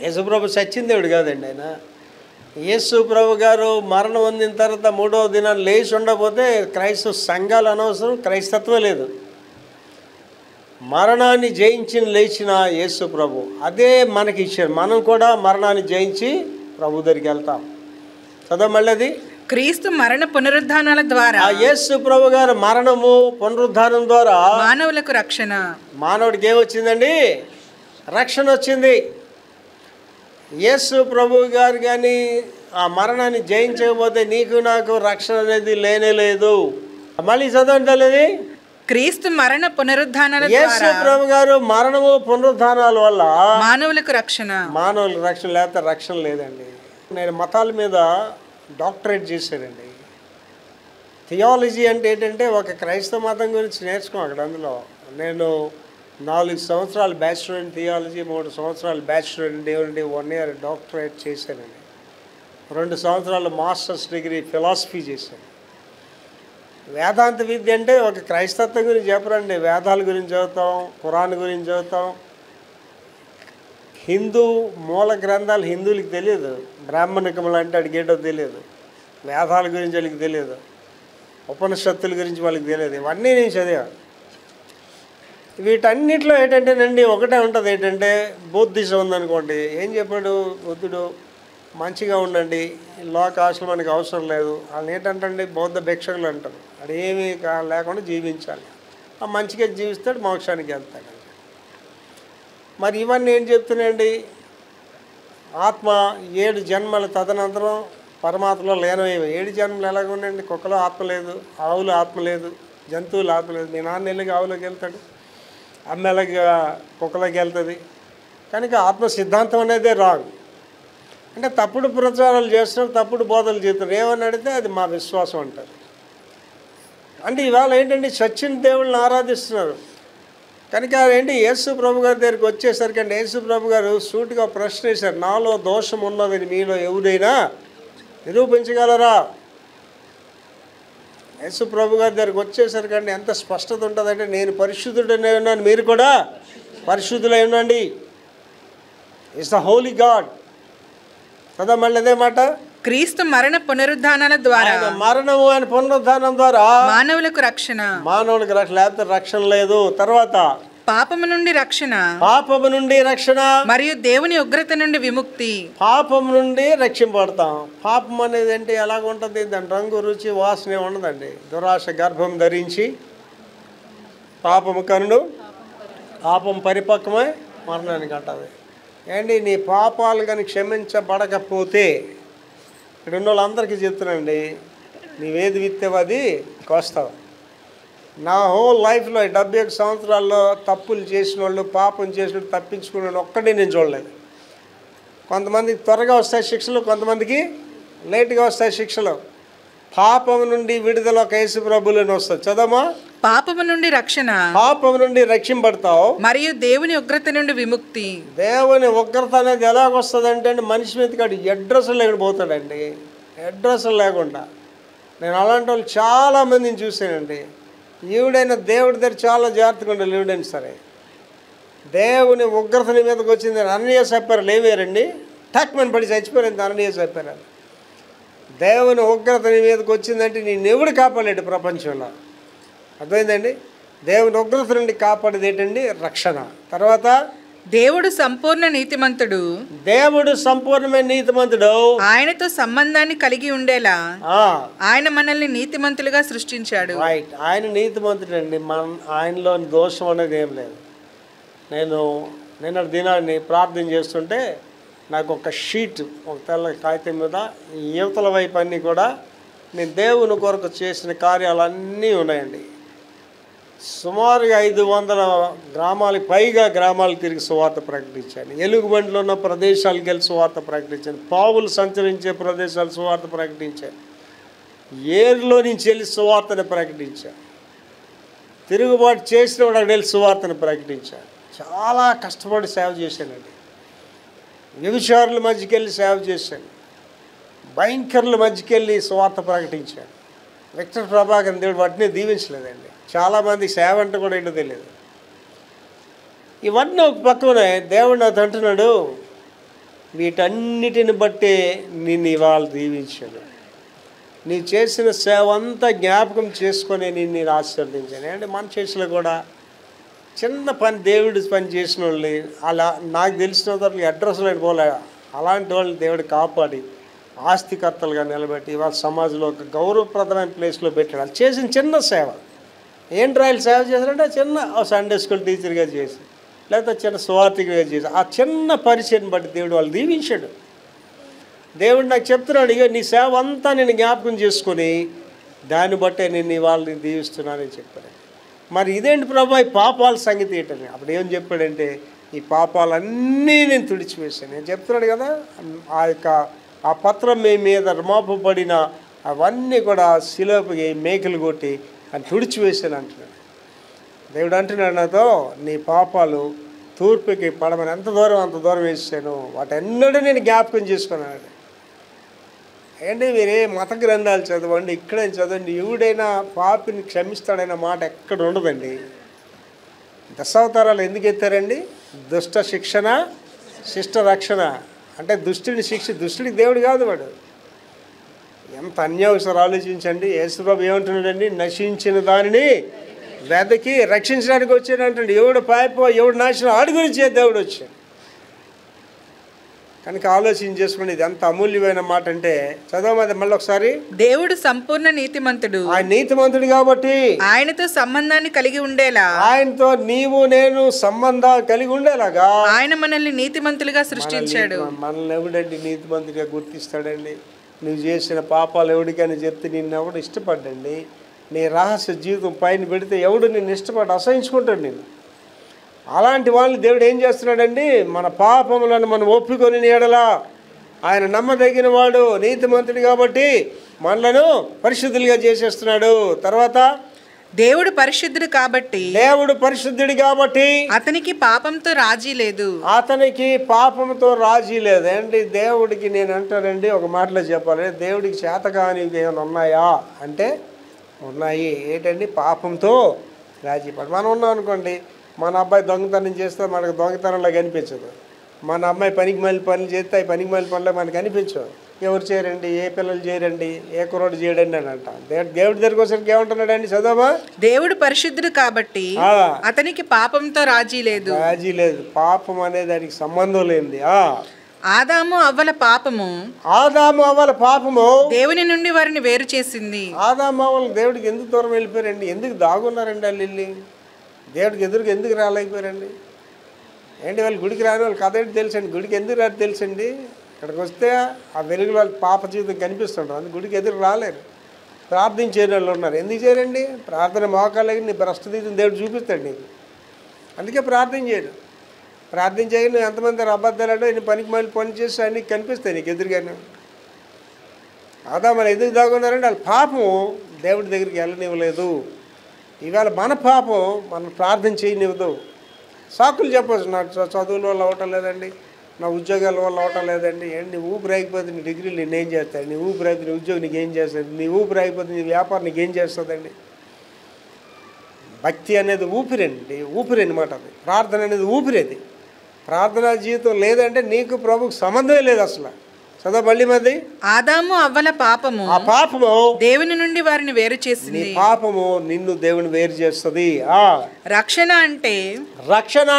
యేసుప్రభు సచిన దేవుడు కాదండి ఆయన. యేసు ప్రభు గారు మరణం పొందిన తర్వాత 3వ దినాన్ని లేచి ఉండకపోతే క్రైస్తవ సంఘాలు అనవసరం, క్రైస్తత్వం లేదు. మరణాన్ని జయించి లేచిన యేసు ప్రభు అదే మనకి ఇచ్చారు. మనం కూడా మరణాన్ని జయించి ప్రభు దగ్గరికి వెళ్తాం. చదవ మళ్ళీ అది. క్రీస్తు మరణ పునరుద్ధానాల ద్వారా, యేసు ప్రభు గారు మరణము పునరుద్ధానం ద్వారా మానవులకు రక్షణ. మానవుడికి ఏమొచ్చిందండి? రక్షణ వచ్చింది. యేసు ప్రభు గారు కానీ ఆ మరణాన్ని జయించకపోతే నీకు నాకు రక్షణ అనేది లేనే లేదు. మళ్ళీ చదవండి. క్రీస్తు మరణ పునరుద్ధానాల ద్వారా, యేసు ప్రభు గారు మరణము పునరుద్ధానాల వల్ల మానవులకు రక్షణ. లేకపోతే రక్షణ లేదండి. నేను మతాల మీద డాక్టరేట్ చేశానండి. థియాలజీ అంటే ఏంటంటే ఒక క్రైస్తవ మతం గురించి నేర్చుకో అక్కడ. అందులో నేను 4 సంవత్సరాలు బ్యాచులర్ ఇన్ థియాలజీ, 3 సంవత్సరాలు bachelor in theology, 1 year doctorate చేశానండి. 2 సంవత్సరాలు మాస్టర్స్ డిగ్రీ ఫిలాసఫీ చేశాను. వేదాంత విద్య అంటే ఒక క్రైస్తత్వం గురించి చెప్పరండి. వేదాల గురించి చదువుతాం, ఖురాన్ గురించి చదువుతాం. హిందూ మూల గ్రంథాలు హిందువులకి తెలియదు. బ్రాహ్మణికములు అంటే అడిగి ఏంటో తెలియదు. వేదాల గురించి వాళ్ళకి తెలియదు. ఉపనిషత్తుల గురించి వాళ్ళకి తెలియదు. ఇవన్నీ నేను చదివాను. వీటన్నిటిలో ఏంటంటేనండి ఒకటే ఉంటుంది. ఏంటంటే బౌద్ధిజం ఉందనుకోండి, ఏం చెప్పాడు బుద్ధుడు? మంచిగా ఉండండి, లోక ఆశలు మనకి అవసరం లేదు. వాళ్ళు ఏంటంటే బౌద్ధ భిక్షకులు అంటారు. అది ఏమీ లేకుండా జీవించాలి. ఆ మంచిగా జీవిస్తాడు, మోక్షానికి వెళ్తాడు. మరి ఇవన్నీ ఏం చెప్తున్నాయండి? ఆత్మ 7 జన్మల తదనంతరం పరమాత్మలో లీనమయ్యేవి. 7 జన్మలు ఎలాగ ఉండండి? కుక్కలో ఆత్మ లేదు, ఆవులో ఆత్మ లేదు, జంతువులు ఆత్మ లేదు. మీ నాన్న ఎలాగ ఆవులోకి వెళ్తాడు, అమ్మ ఎలాగ కుక్కలోకి వెళ్తుంది. కనుక ఆత్మ సిద్ధాంతం అనేదే రాంగ్. అంటే తప్పుడు ప్రచారాలు చేస్తున్నారు, తప్పుడు బోధలు చేస్తున్నారు. ఏమని అడిగితే అది మా విశ్వాసం అంటారు. అంటే ఇవాళ ఏంటంటే చచ్చిన దేవుళ్ళని ఆరాధిస్తున్నారు. కనుక ఏంటి యేసు ప్రభు గారి దగ్గరికి వచ్చేసరికి అంటే యేసు ప్రభు గారు సూటిగా ప్రశ్న వేశారు, నాలో దోషం ఉన్నదని మీలో ఎవరైనా నిరూపించగలరా? యేసు ప్రభు గారి దగ్గరికి వచ్చేసరికి అంటే ఎంత స్పష్టత ఉంటుందంటే, నేను పరిశుద్ధుడనే ఉన్నాను, మీరు కూడా పరిశుద్ధులై ఉండండి. ఇట్స్ ద హోలీ గాడ్ కదా. మళ్ళీ అదే మాట, క్రీస్తు మరణ పునరుద్ధానాల ద్వారా మరణము ఆయన పునరుద్ధానం ద్వారా మానవులకు రక్షణ, మానవులకు రక్షణ, లేకపోతే రక్షణ లేదు. తర్వాత పాపము నుండి రక్షణ, పాపము నుండి రక్షణ, మరియు దేవుని ఉగ్రత నుండి విముక్తి. పాపం నుండి రక్షింపబడతాం. పాపం అనేది అంటే ఎలాగ ఉంటుంది? దాని రంగు రుచి వాసన ఉండదండి. దురాశ గర్భం ధరించి పాపము కనుడు, పాపం పరిపక్వమై మరణానికి అంటుంది. ఏంటి, నీ పాపాలు కానీ క్షమించబడకపోతే, ఇక్కడ ఉన్న వాళ్ళందరికీ చెప్తున్నానండి, నీవేది విత్తావు అది కోస్తావు. నా హోల్ లైఫ్లో 71 సంవత్సరాల్లో తప్పులు చేసిన వాళ్ళు, పాపం చేసిన వాళ్ళు, తప్పించుకున్న వాళ్ళు ఒక్కడే నేను చూడలేదు. కొంతమందికి త్వరగా వస్తాయి శిక్షలు, కొంతమందికి లేట్గా వస్తాయి శిక్షలు. పాపం నుండి విడుదల ఒక యేసు ప్రభువులోనే వస్తుంది. చదవమా, పాపము నుండి రక్షణ, పాపం నుండి రక్షింపబడతావు, మరియు దేవుని ఉగ్రత నుండి విముక్తి. దేవుని ఉగ్రత అనేది ఎలాగొస్తుంది అంటే మనిషి మీద కాదు, అడ్రస్ లేకుండా పోతాడండి. అడ్రస్ లేకుండా నేను అలాంటి వాళ్ళు చాలామందిని చూశానండి. ఈవిడైనా దేవుడి దగ్గర చాలా జాగ్రత్తగా ఉండాలి. ఈవిడైనా సరే దేవుని ఉగ్రతని మీదకి వచ్చింది. అననీయ చెప్పారు లేవేరండి, టక్మని పడి చచ్చిపోయింది. అననీయ చెప్పారు, దేవుని ఉగ్రతని మీదకి వచ్చిందంటే నేను ఎవడు కాపాడలేడు ప్రపంచంలో. అర్థమైందండి? దేవుని ఉగ్రత నుండి కాపాడేది ఏంటండి? రక్షణ. తర్వాత దేవుడు సంపూర్ణ నీతిమంతుడు, దేవుడు సంపూర్ణమైన నీతిమంతుడు, ఆయనతో సంబంధాన్ని కలిగి ఉండేలా ఆయన మనల్ని నీతిమంతులుగా సృష్టించాడు. రైట్, ఆయన నీతిమంతుడు అండి. ఆయనలో దోషం అనేది ఏం లేదు. నేను నిన్న దినాన్ని ప్రార్థన చేస్తుంటే నాకు ఒక షీట్, ఒక తెల్ల కాగితం మీద యువతల వైపు అన్నీ కూడా నేను దేవుని కొరకు చేసిన కార్యాలన్నీ ఉన్నాయండి. సుమారుగా 500 గ్రామాలకు పైగా గ్రామాలకు తిరిగి సువార్త ప్రకటించాను. ఎలుగుబండిలో ఉన్న ప్రదేశాలకు వెళ్ళి సువార్త ప్రకటించాను. పావులు సంచరించే ప్రదేశాలు సువార్త ప్రకటించాను. ఏరులో నుంచి వెళ్ళి సువార్తను ప్రకటించాను. తిరుగుబాటు చేసిన వాడు అక్కడ వెళ్ళి సువార్తను ప్రకటించాను. చాలా కష్టపడి సేవ చేశానండి. వ్యభిచారుల మధ్యకి వెళ్ళి సేవ చేశాను. భయంకరుల మధ్యకి వెళ్ళి సువార్త ప్రకటించాను. విక్టర్ ప్రభాకర్ దేవుడు వాటిని దీవించలేదండి. చాలామంది సేవ అంటే కూడా ఏంటో తెలియదు. ఇవన్నీ ఒక పక్కనే దేవుడు నాతో అంటున్నాడు, వీటన్నిటిని బట్టే నిన్ను ఇవాళ దీవించాను. నీ చేసిన సేవ అంతా జ్ఞాపకం చేసుకొని నేను ఆశీర్వదించాను. అంటే మన చేతిలో కూడా చిన్న పని, దేవుడి పని చేసిన వాళ్ళని, అలా నాకు తెలిసిన వాళ్ళకి అడ్రస్ లేని పోలే, అలాంటి వాళ్ళని దేవుడు కాపాడి ఆస్తికర్తలుగా నిలబెట్టి ఇవాళ సమాజంలో ఒక గౌరవప్రదమైన ప్లేస్లో పెట్టాడు. వాళ్ళు చేసిన చిన్న సేవ. ఏంటి రాయలు సేవ చేశారంటే చిన్న సండే స్కూల్ టీచర్గా చేసి, లేకపోతే చిన్న స్వార్థిగా చేసి, ఆ చిన్న పరిచయం బట్టి దేవుడు వాళ్ళు దీవించాడు. దేవుడు నాకు చెప్తున్నాడు, ఇక నీ సేవ అంతా నేను జ్ఞాపకం చేసుకొని దాన్ని బట్టే నేను వాళ్ళని దీవిస్తున్నానని చెప్పాడు. మరి ఇదేంటి ప్రభా, ఈ పాపాల సంగతి ఏంటని అప్పుడు ఏం చెప్పాడంటే, ఈ పాపాలన్నీ నేను తుడిచివేశాను. నేను చెప్తున్నాడు కదా, ఆ పత్రం మీద మోపబడిన అవన్నీ కూడా శిలపకి మేకలు కొట్టి అని తుడిచివేశాను అంటున్నాడు. దేవుడు అంటున్నాడు నాతో, నీ పాపాలు తూర్పుకి పడమని ఎంత దూరం అంత దూరం వేసాను, వాటెన్నడూ నేను జ్ఞాపకం చేసుకున్నాను. ఏంటి మీరే మత గ్రంథాలు చదవండి, ఇక్కడే చదవండి, ఎవడైనా పాపిని క్షమిస్తాడైన మాట ఎక్కడ ఉండదండి. దశావతారాలు ఎందుకు ఎత్తారండి? దుష్ట శిక్షణ, శిష్ట రక్షణ. అంటే దుష్టుని శిక్ష, దుష్టుడికి దేవుడు కాదు వాడు. ఎంత అన్యావసరం ఆలోచించండి. యేసుప్రభు ఏమంటున్నాడండి, నశించిన దానిని వెదకి రక్షించడానికి వచ్చాడు అంటాడు. ఎవడు పాపో ఎవడు నాశనం ఆడి గురించే దేవుడు వచ్చాడు. కనుక ఆలోచన చేసుకోండి, ఇది ఎంత అమూల్యమైన మాట అంటే. చదవమది మళ్ళీ ఒకసారి. దేవుడు సంపూర్ణ నీతిమంతుడు, ఆయన నీతిమంతుడు కాబట్టి ఆయనతో సంబంధాన్ని కలిగి ఉండేలా, ఆయనతో నీవు నేను సంబంధాలు కలిగి ఉండేలాగా ఆయన మనల్ని నీతిమంతులుగా సృష్టించాడు. మనల్ని ఎవడండి నీతిమంతుడిగా గుర్తిస్తాడండి? నువ్వు చేసిన పాపాలు ఎవడికని చెప్తే నిన్ను ఎవడు ఇష్టపడ్డండి? నీ రహస్య జీవితం పైన పెడితే ఎవడు నిన్ను ఇష్టపడి అసహించుకుంటాడు నేను. అలాంటి వాళ్ళని దేవుడు ఏం చేస్తున్నాడండి, మన పాపములను మనం ఒప్పుకొని నీడలా ఆయన నమ్మదగిన వాడు, నీతిమంతుడు కాబట్టి మనలను పరిశుద్ధులుగా చేసేస్తున్నాడు. తర్వాత దేవుడు పరిశుద్ధుడు కాబట్టి దేవుడు పరిశుద్ధుడు కాబట్టి అతనికి పాపంతో రాజీ లేదు. అతనికి పాపంతో రాజీ లేదు. ఏంటి దేవుడికి నేను అంటానండి, ఒక మాటలో చెప్పాలి, దేవుడికి చేతకాని ఏమైనా ఉన్నాయా అంటే ఉన్నాయి. ఏంటండి? పాపంతో రాజీ పడి. మనం ఉన్నాం అనుకోండి, మన అబ్బాయి దొంగతనం చేస్తే మనకు దొంగతనంలో కనిపించదు. మన అమ్మాయి పనికి మళ్ళీ పనులు చేస్తే ఆ పనికి మళ్ళీ పనులు మనకు కనిపించవు. ఎవరు చేయరండి, ఏ పిల్లలు చేయరండి, ఏ కుర్రోడు చేయడండి అని అంట. దేవుడి దగ్గరికి వచ్చరికి ఏమంటున్నాడండి చదవా? దేవుడు పరిశుద్ధుడు కాబట్టి అతనికి పాపంతో రాజీ లేదు. రాజీ లేదు. పాపం అనే దానికి సంబంధం లేనిది. ఆదాము అవ్వల పాపము దేవుని నుండి వారిని వేరు చేసింది. ఆదాము అవ్వలు దేవుడికి ఎందుకు దూరం వెళ్ళిపోయారండి? ఎందుకు దాగున్నారండి వాళ్ళు వెళ్ళి? దేవుడికి ఎదురుగా ఎందుకు రాలేకపోయారండి? ఏంటి వాళ్ళు గుడికి రాని వాళ్ళు కథ ఏంటి తెలుసండి? గుడికి ఎందుకు రాదు తెలుసండి? ఇక్కడికి వస్తే ఆ వెలుగులో వాళ్ళ పాప జీవితం కనిపిస్తుంటారు. అందుకు గుడికి ఎదురు రాలేరు. ప్రార్థించే వాళ్ళు ఉన్నారు. ఎందుకు చేయరండి? ప్రార్థన మోకాళ్ళకి నీ భ్రష్ట తీసిన దేవుడు చూపిస్తాడు నీకు. అందుకే ప్రార్థన చేయరు. ప్రార్థన చేయని నువ్వు ఎంతమంది అబద్ధాలు నీ పనికి మళ్ళీ పని చేసి అన్నీ కనిపిస్తాయి నీకు ఎదురుగానే. ఆదాము ఎందుకు దాగున్నారంటే వాళ్ళ పాపం దేవుడి దగ్గరికి వెళ్ళనివ్వలేదు. ఇవాళ మన పాపం మనం ప్రార్థన చేయనివ్వదు. సాకులు చెప్పచ్చు, నాకు చదువుల వల్ల అవటం లేదండి, నా ఉద్యోగాల వల్ల అవటం లేదండి. ఏంటి నీ ఊపిరి అయిపోతే నీ డిగ్రీలు నేనేం చేస్తాను, నీ ఊపిరి అయిపోతే నీ ఉద్యోగం నీకు ఏం చేస్తుంది, నీ ఊపిరి అయిపోతే నీ వ్యాపారం నీకు ఏం చేస్తుందండి? భక్తి అనేది ఊపిరండి, ఊపిరి అనమాట. అది ప్రార్థన అనేది ఊపిరేది. ప్రార్థనా జీవితం లేదంటే నీకు ప్రభుకు సంబంధమే లేదు అసలు. చదవబల్లి మధ్య ఆదాము అవ్వల పాపము ఆ పాపము దేవుని నుండి వారిని వేరు చేసింది. నీ పాపము నిన్ను దేవుని వేరు చేస్తుంది. రక్షణ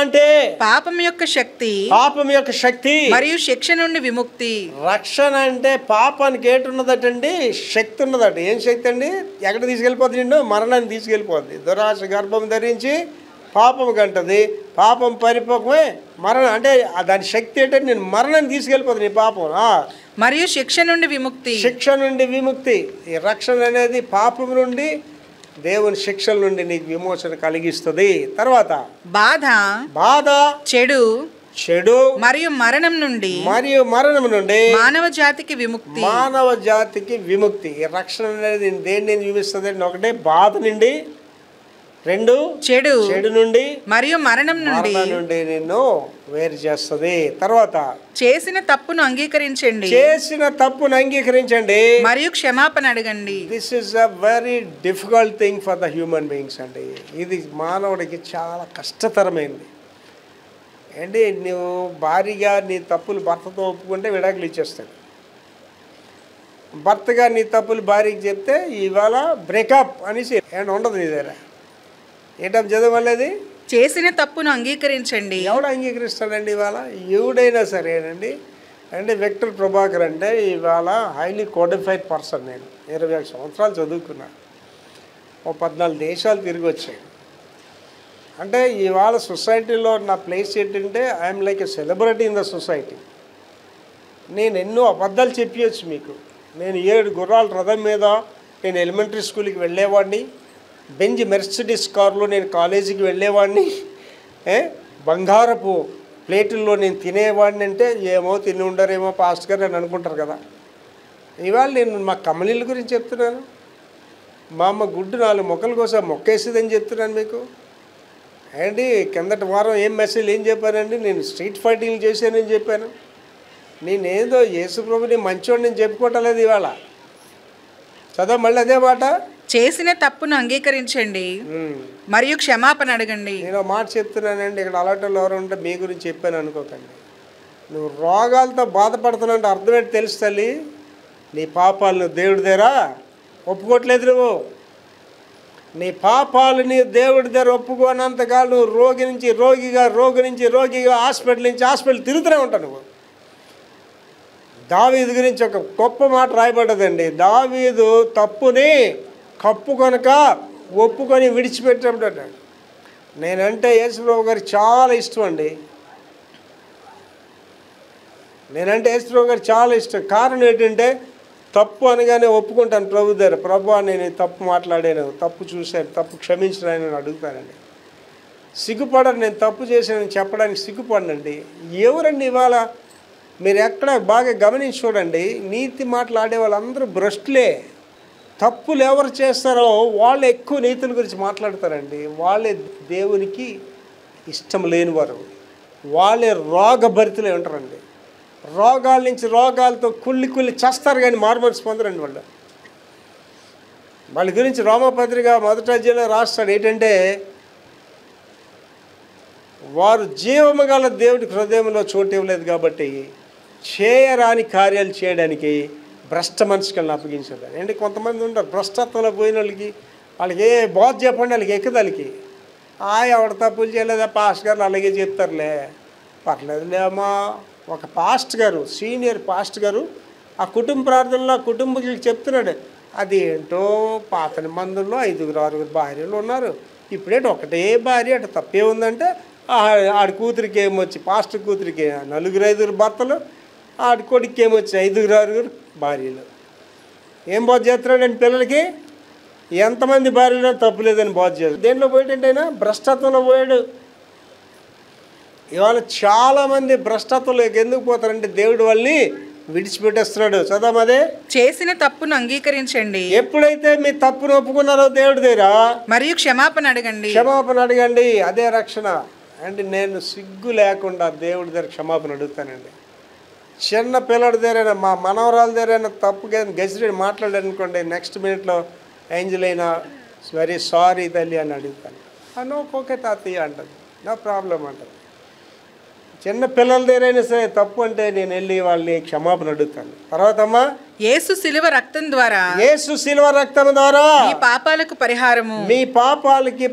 అంటే పాపం యొక్క శక్తి మరియు శిక్ష నుండి విముక్తి. రక్షణ అంటే పాపానికి ఏటున్నదటండి? శక్తి ఉన్నదట. ఏం శక్తి అండి? ఎక్కడ తీసుకెళ్ళిపోద్ది? నిన్ను మరణాన్ని తీసుకెళ్ళిపోద్ది. దురాశ గర్భం ధరించి పాపం కంటది. పాపం పరిపక్వమే మరణం. అంటే దాని శక్తి ఏంటంటే నేను మరణాన్ని తీసుకెళ్ళిపోతుంది నీ పాపం. మరియు శిక్ష నుండి విముక్తి. ఈ రక్షణ అనేది పాపం నుండి దేవుని శిక్షల నుండి నీకు విమోచన కలిగిస్తుంది. తర్వాత బాధ చెడు మరియు మరణం నుండి మానవ జాతికి విముక్తి. ఈ రక్షణ అనేది దేని నుండి విమిస్తుంది అంటే ఒకటే బాధ నుండి, రెండు చెడు నుండి మరియు మరణం నుండి నిన్ను వేరు చేస్తుంది. తర్వాత చేసిన తప్పును అంగీకరించండి మరియు క్షమాపణ అడగండి. This is a very difficult thing for the human beings అండి. ఇది మానవుడికి చాలా కష్టతరమైంది. ఏంటి, నువ్వు భారీగా నీ తప్పులు భర్తతో ఒప్పుకుంటే విడాకులు ఇచ్చేస్తాడు. భర్తగా నీ తప్పులు భార్యకి చెప్తే ఇవాళ బ్రేకప్ అనేసి ఏమన్నా ఉండదు నీ దగ్గర. ఏంటం చదవలేదు? చేసిన తప్పును అంగీకరించండి. ఎవడు అంగీకరిస్తాడండి ఇవాళ? ఎవడైనా సరేనండి. అంటే విక్టర్ ప్రభాకర్ అంటే ఇవాళ హైలీ కోడిఫైడ్ పర్సన్. నేను 21 సంవత్సరాలు చదువుకున్నా, 14 దేశాలు తిరిగి వచ్చాయి. అంటే ఇవాళ సొసైటీలో నా ప్లేస్ ఏంటంటే I'm like a celebrity in the society. నేను ఎన్నో అబద్ధాలు చెప్పవచ్చు మీకు. నేను 7 గుర్రాల రథం మీద నేను ఎలిమెంటరీ స్కూల్కి వెళ్ళేవాడిని. బెంజ్ మెర్సిడీస్ కారులో నేను కాలేజీకి వెళ్ళేవాడిని. బంగారపు ప్లేటుల్లో నేను తినేవాడిని. అంటే ఏమో తిని ఉండరేమో పాస్ట్ గారు అని అనుకుంటారు కదా. ఇవాళ నేను మా కమలీల గురించి చెప్తున్నాను. మా అమ్మ గుడ్డు 4 మొక్కల కోసం మొక్కేసేదని చెప్తున్నాను మీకు. ఏంటి కిందటి వారం ఏం చెప్పానండి? నేను స్ట్రీట్ ఫైటింగ్ చేశానని చెప్పాను. నేనేదో యేసుప్రభుని మంచోడిని చెప్పుకోవటలేదు ఇవాళ. చదవ మళ్ళీ అదే మాట. చేసిన తప్పును అంగీకరించండి మరియు క్షమాపణ అడగండి. నేను మాట చెప్తున్నానండి. ఇక్కడ అలాంటి ఎవరు ఉంటే మీ గురించి చెప్పాను అనుకోకండి. నువ్వు రోగాలతో బాధపడుతున్నావు అర్థం ఏంటి తెలుసు తల్లి? నీ పాపాలను దేవుడి దగ్గర ఒప్పుకోవట్లేదు. నువ్వు నీ పాపాలని దేవుడి దగ్గర ఒప్పుకోనంతకాలం నువ్వు రోగి నుంచి రోగిగా హాస్పిటల్ తిరుగుతూనే ఉంటావు నువ్వు. దావీదు గురించి ఒక గొప్ప మాట రాయబడ్డదండి. దావీదు తప్పుని కప్పుకొనక ఒప్పుకొని విడిచిపెట్టాడు. నేనంటే యేసుప్రభు గారికి చాలా ఇష్టం అండి. కారణం ఏంటంటే తప్పు అనగానే ఒప్పుకుంటాను ప్రభు దగ్గర. ప్రభు నేను తప్పు మాట్లాడాను, తప్పు చూశాను, తప్పు క్షమించడానికి నేను అడుగుతానండి. సిగ్గుపడను. నేను తప్పు చేశానని చెప్పడానికి సిగ్గుపడనండి. ఎవరండి ఇవాళ మీరు ఎక్కడ బాగా గమనించి చూడండి, నీతి మాట్లాడే వాళ్ళందరూ భ్రష్టులే. తప్పులు ఎవరు చేస్తారో వాళ్ళు ఎక్కువ నీతుల గురించి మాట్లాడతారండి. వాళ్ళే దేవునికి ఇష్టం లేనివారు, వాళ్ళే రోగభరితులే ఉంటారండి. రోగాల నుంచి రోగాలతో కుళ్ళి చేస్తారు కానీ మారుమనసు పొందరండి వాళ్ళు. వాళ్ళ గురించి రోమపత్రిక 1వ అధ్యాయంలో రాస్తాడు ఏంటంటే, వారు జీవము గల దేవుడికి హృదయంలో చోటు ఇవ్వలేదు కాబట్టి చేయరాని కార్యాలు చేయడానికి భ్రష్ట మనుషులను అప్పగించారు. అంటే కొంతమంది ఉంటారు భ్రష్టత్వంలో పోయిన వాళ్ళకి ఏ బోధ చెప్పండి వాళ్ళకి ఎక్కుదలకి ఎవడ తప్పులు చేయలేదా పాస్ట్ గారు అలాగే చెప్తారులే, పర్లేదులే అమ్మా. ఒక పాస్ట్ గారు, సీనియర్ పాస్ట్ గారు ఆ కుటుంబ ప్రార్థనలో కుటుంబీకులకు చెప్తున్నాడు, అది ఏంటో పాత మందుల్లో 5-6 భార్యలు ఉన్నారు, ఇప్పుడేంటి ఒకటే భార్య, అటు తప్పే ఉందంటే ఆడి కూతురికి ఏమొచ్చి పాస్టర్ కూతురికి 4-5 భర్తలు, ఆడి కొడుకు ఏమొచ్చి 5-6 భార్యలు. ఏం బోధ చేస్తున్నాడండి పిల్లలకి? ఎంతమంది భార్యలో తప్పులేదని బోధ చేస్తాడు. దేంట్లో పోయాడంటే ఆయన భ్రష్టత్వంలో పోయాడు. ఇవాళ చాలామంది భ్రష్టత్వంలోకి ఎందుకు పోతారంటే దేవుడు వాళ్ళని విడిచిపెట్టేస్తున్నాడు. చదవమదే, చేసిన తప్పును అంగీకరించండి. ఎప్పుడైతే మీ తప్పును ఒప్పుకున్నారో దేవుడి దగ్గర మరియు క్షమాపణ అడగండి, అదే రక్షణ అండి. నేను సిగ్గు లేకుండా దేవుడి దగ్గర క్షమాపణ అడుగుతానండి. చిన్న పిల్లడి దగ్గరైనా మా మనవరాల దగ్గరైనా తప్పుగా గెజిటెడ్ మాట్లాడాను అనుకోండి, నెక్స్ట్ మినిట్లో ఏంజల్ అయినా వెరీ సారీ తల్లి అని అడుగుతాను. నో ఓకే తాతయ్య అంటది, నో ప్రాబ్లం అంటది. చిన్న పిల్లల దగ్గరైనా సరే తప్పు అంటే నేను వెళ్ళి వాళ్ళని క్షమాపణ అడుగుతాను. తర్వాత అమ్మా, యేసు శిలువ రక్తం ద్వారా మీ పాపాలకి